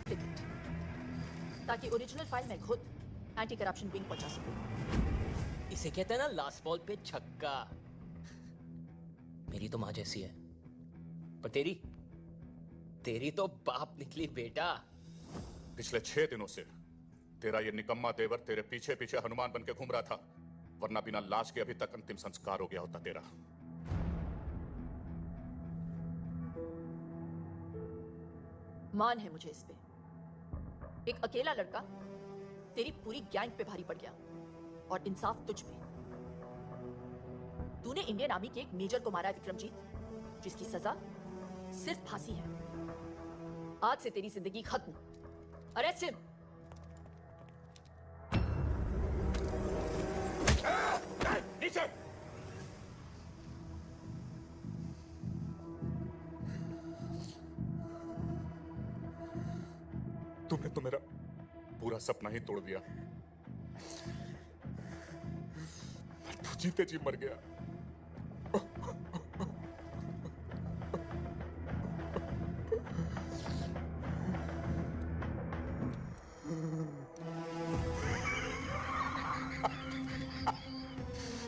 टिकट, ताकि ओरिजिनल फाइल मैं खुद एंटी करप्शन विंग पहुंचा सकूं।
इसे कहते हैं ना लास्ट बॉल पे छक्का। मेरी तो माँ जैसी है, पर तेरी तो बाप निकली बेटा।
पिछले 6 दिनों से तेरा ये निकम्मा देवर तेरे पीछे पीछे हनुमान बन के घूम रहा था, वरना बिना लाश के अभी तक अंतिम संस्कार हो गया होता तेरा।
मान है मुझे इस पे। एक अकेला लड़का तेरी पूरी गैंग पे भारी पड़ गया, और इंसाफ तुझ पे। तूने इंडियन आर्मी के एक मेजर को मारा है विक्रमजीत, जिसकी सजा सिर्फ फांसी है। आज से तेरी जिंदगी खत्म। Arrest him.
नीचे। तुमने तो मेरा पूरा सपना ही तोड़ दिया। मैं तो जीते जी मर गया।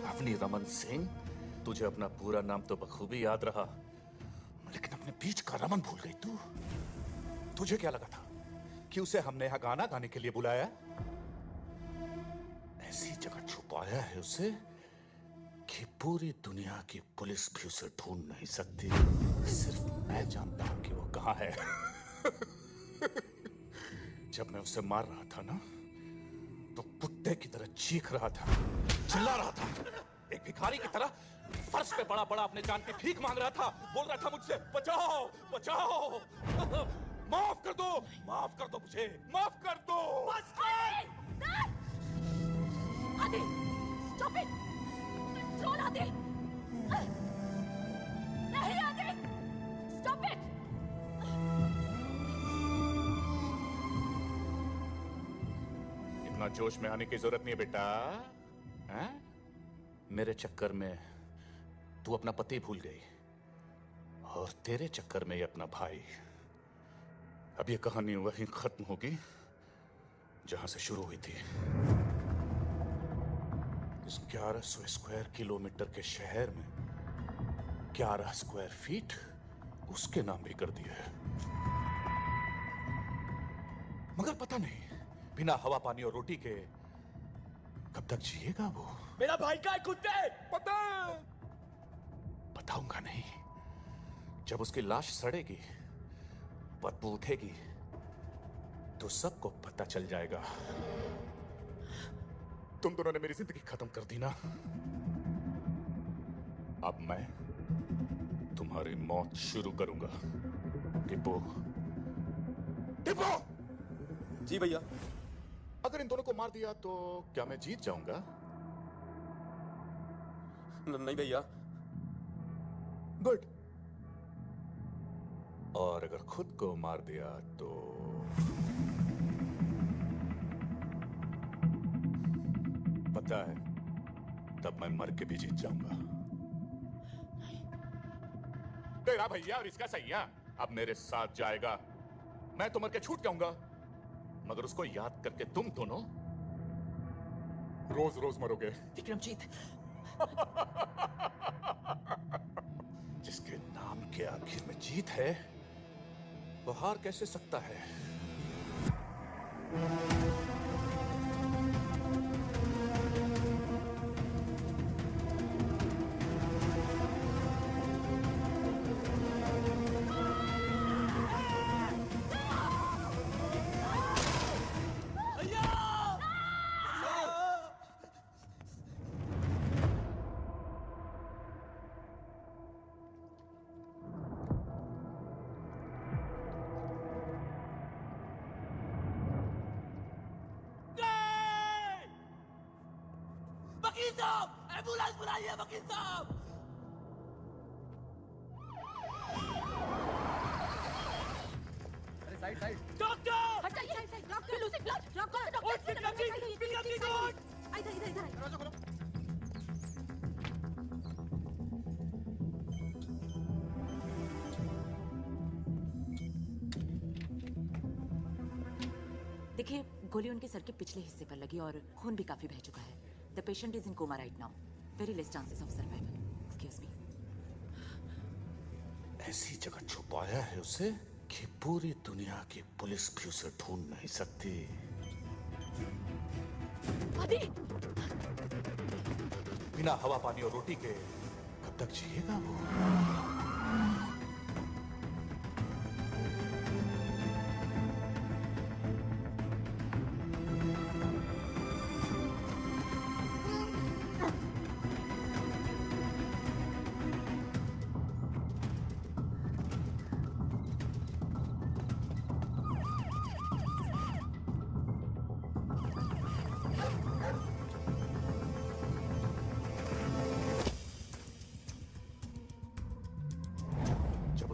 अवनी रमन सिंह, तुझे अपना पूरा नाम तो बखूबी याद रहा, लेकिन अपने बीच का रमन भूल गई तू। तुझे क्या लगा था कि उसे हमने यहां गाना गाने के लिए बुलाया? ऐसी जगह छुपाया है उसे कि पूरी दुनिया की पुलिस भी उसे ढूंढ नहीं सकती। सिर्फ मैं जानता हूं कि वो कहां है। जब मैं उसे मार रहा था ना, तो कुत्ते की तरह चीख रहा था, चिल्ला रहा था, एक भिखारी की तरह फर्श पे बड़ा बड़ा अपने जान की भीख मांग रहा था, बोल रहा था मुझसे बचाओ बचाओ, माफ कर दो मुझे, माफ कर दो।
आदि, stop it! Control आदि! नहीं आदि! Stop it!
इतना जोश में आने की जरूरत नहीं है बेटा। हैं? मेरे चक्कर में तू अपना पति भूल गई, और तेरे चक्कर में ये अपना भाई। अब ये कहानी वहीं खत्म होगी जहां से शुरू हुई थी। इस 1100 स्क्वायर किलोमीटर के शहर में 11 स्क्वायर फीट उसके नाम भी कर दिए है। मगर पता नहीं बिना हवा पानी और रोटी के कब तक जिएगा वो।
मेरा भाई का कुत्ते
बताऊंगा नहीं। जब उसकी लाश सड़ेगी, बदबू उठेगी, तो सबको पता चल जाएगा। तुम दोनों ने मेरी जिंदगी खत्म कर दी ना, अब मैं तुम्हारी मौत शुरू करूंगा। टिप्पो, टिप्पो!
जी भैया।
अगर इन दोनों को मार दिया तो क्या मैं जीत जाऊंगा?
नहीं भैया।
गुड। और अगर खुद को मार दिया तो पता है, तब मैं मर के भी जीत जाऊंगा। तेरा भैया और इसका सैया अब मेरे साथ जाएगा। मैं तो मर के छूट जाऊंगा, मगर उसको याद करके तुम दोनों रोज रोज मरोगे।
विक्रमजीत,
जिसके नाम के आखिर में जीत है, वो हार कैसे सकता है?
वकील साहब, एम्बुलेंस बुलाइए वकील साहब।
अरे साइड साइड।
डॉक्टर!
हटाइए, side doctor, losing blood. Doctor,
और विक्रमजीत,
इधर इधर इधर।
दरवाजा खोलो।
देखिए, गोली उनके सर के पिछले हिस्से पर लगी और खून भी काफी बह चुका है। The patient is in coma right now. Very less chances of survival. Excuse me.
ऐसी जगह छुपाया है उसे कि पूरी दुनिया की पुलिस भी उसे ढूंढ नहीं सकती।
आदि!
बिना हवा पानी और रोटी के कब तक जिएगा वो?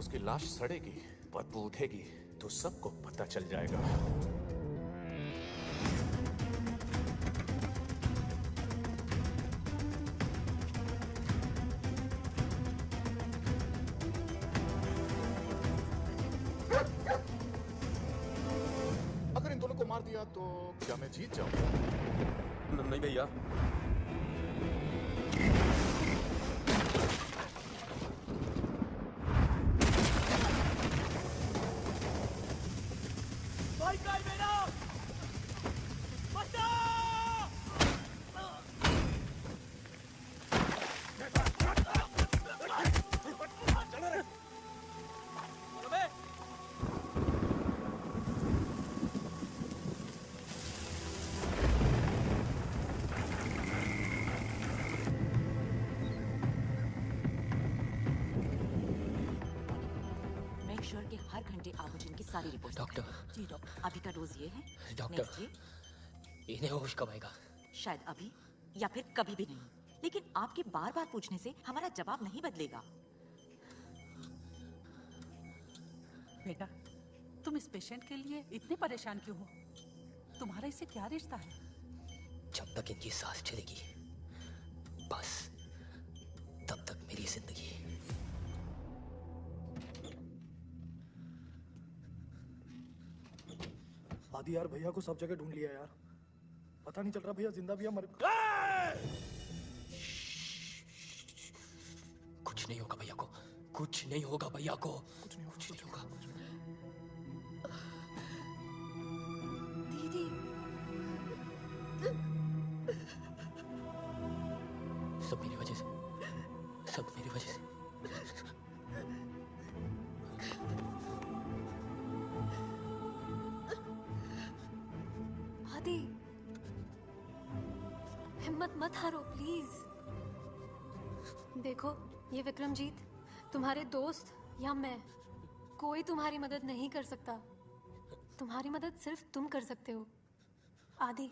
उसकी लाश सड़ेगी, बदबू उठेगी तो सबको पता चल जाएगा। अगर इन दोनों को मार दिया तो क्या मैं जीत जाऊंगा?
नहीं भैया।
हर घंटे आप मुझे इनकी सारी रिपोर्ट।
डॉक्टर।
जी डॉक्टर। अभी का डोज ये है।
डॉक्टर।
नेक्स्ट ये।
इन्हें होश कब आएगा?
शायद अभी या फिर कभी भी नहीं। लेकिन आपके बार बार पूछने से हमारा जवाब नहीं बदलेगा।
बेटा, तुम इस पेशेंट के लिए इतने परेशान क्यों हो? तुम्हारा इससे क्या रिश्ता है?
जब तक इनकी सांस चलेगी, बस तब तक मेरी जिंदगी।
आदि यार, भैया को सब जगह ढूंढ लिया यार। पता नहीं चल रहा भैया जिंदा भी है मर।
कुछ नहीं होगा भैया को, कुछ नहीं होगा भैया को,
कुछ नहीं होगा।
दीदी।
सब मेरी वजह से, सब मेरी वजह से।
आदि, हिम्मत मत हारो प्लीज। देखो, ये विक्रमजीत, तुम्हारे दोस्त या मैं, कोई तुम्हारी मदद नहीं कर सकता। तुम्हारी मदद सिर्फ तुम कर सकते हो। आदि,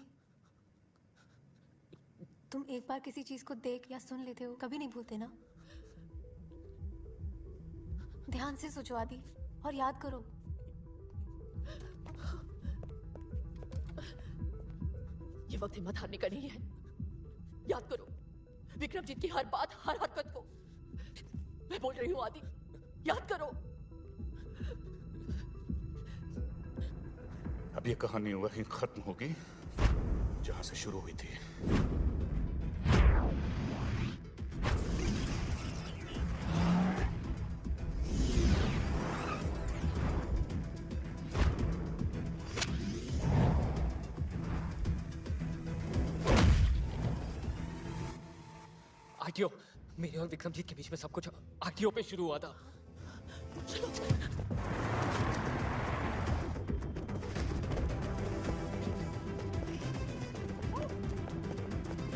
तुम एक बार किसी चीज को देख या सुन लेते हो, कभी नहीं भूलते ना? ध्यान से सोचो आदि, और याद करो।
ये वक्त हिम्मत हारने का नहीं है। याद करो विक्रमजीत की हर बात, हर हरकत को। मैं बोल रही हूँ आदि, याद करो।
अब ये कहानी वहीं खत्म होगी जहां से शुरू हुई थी।
आरटीओ, मेरे और विक्रमजीत के बीच में सब कुछ आरटीओ पे शुरू हुआ था।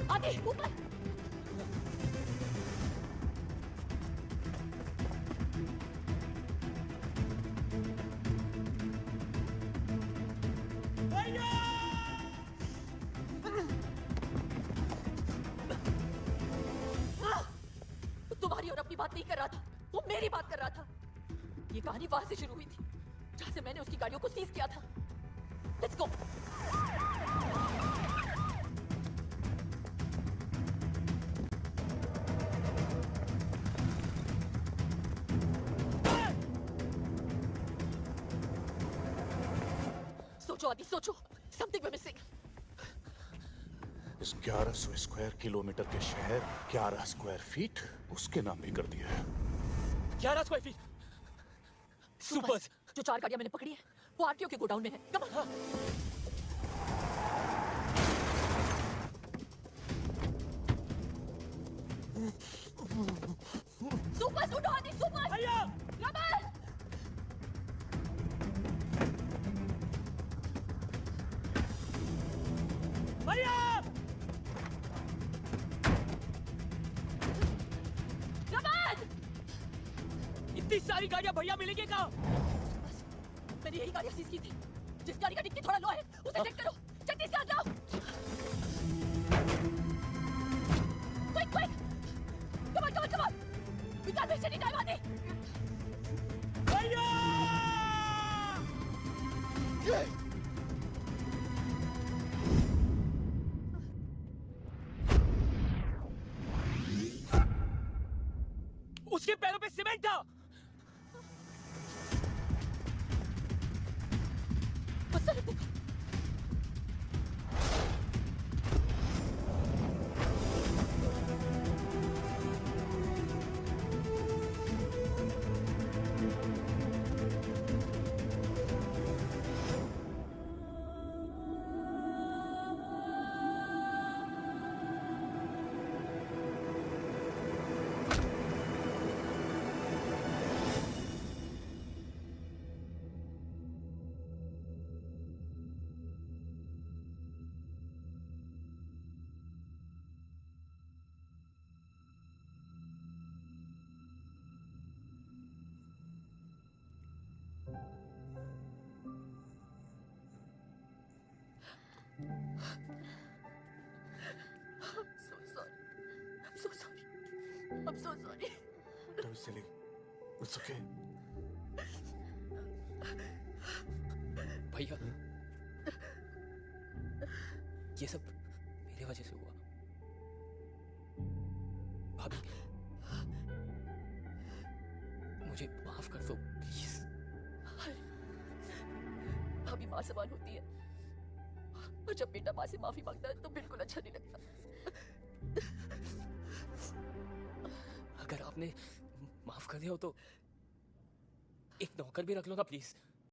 आगे ऊपर। तुम्हारी और अपनी बात नहीं कर रहा था, वो मेरी बात कर रहा था। ये कहानी वहां से शुरू हुई थी जहां से मैंने उसकी गाड़ियों को सीज किया था। Let's go. सोचो आदि, सोचो Something we're missing.
इस 1100 स्क्वायर किलोमीटर के शहर 11 स्क्वायर फीट उसके नाम भी कर दिया है।
11 स्क्वायर फीट।
सुपर्स जो 4 गाड़ियां मैंने पकड़ी है वो आरटीओ के गोडाउन में है। Come on. सुपर्स ढूंढो आदि सुपर्स।
भैया
रमन
भैया
रमन
इतनी सारी गाड़ियां भैया मिलेंगे कहाँ?
मैंने यही गाड़ियां सीज की थी। जिस गाड़ी का डिक्की थोड़ा लो है उसे चेक करो। Check this car now. Quick quick come on come on we can't waste any time Aadi.
भैया उसके पैरों पे सीमेंट था।
I'm so sorry.
Don't be silly. It's okay.
भैया ये सब मेरी वजह से हुआ। भाभी मुझे माफ कर दो प्लीज।
भाभी माँ समान होती है और जब बेटा माँ से माफी मांगता है तो बिल्कुल अच्छा नहीं लगता।
अगर आपने माफ कर दिया हो तो एक नौकर भी रख लो ना प्लीज।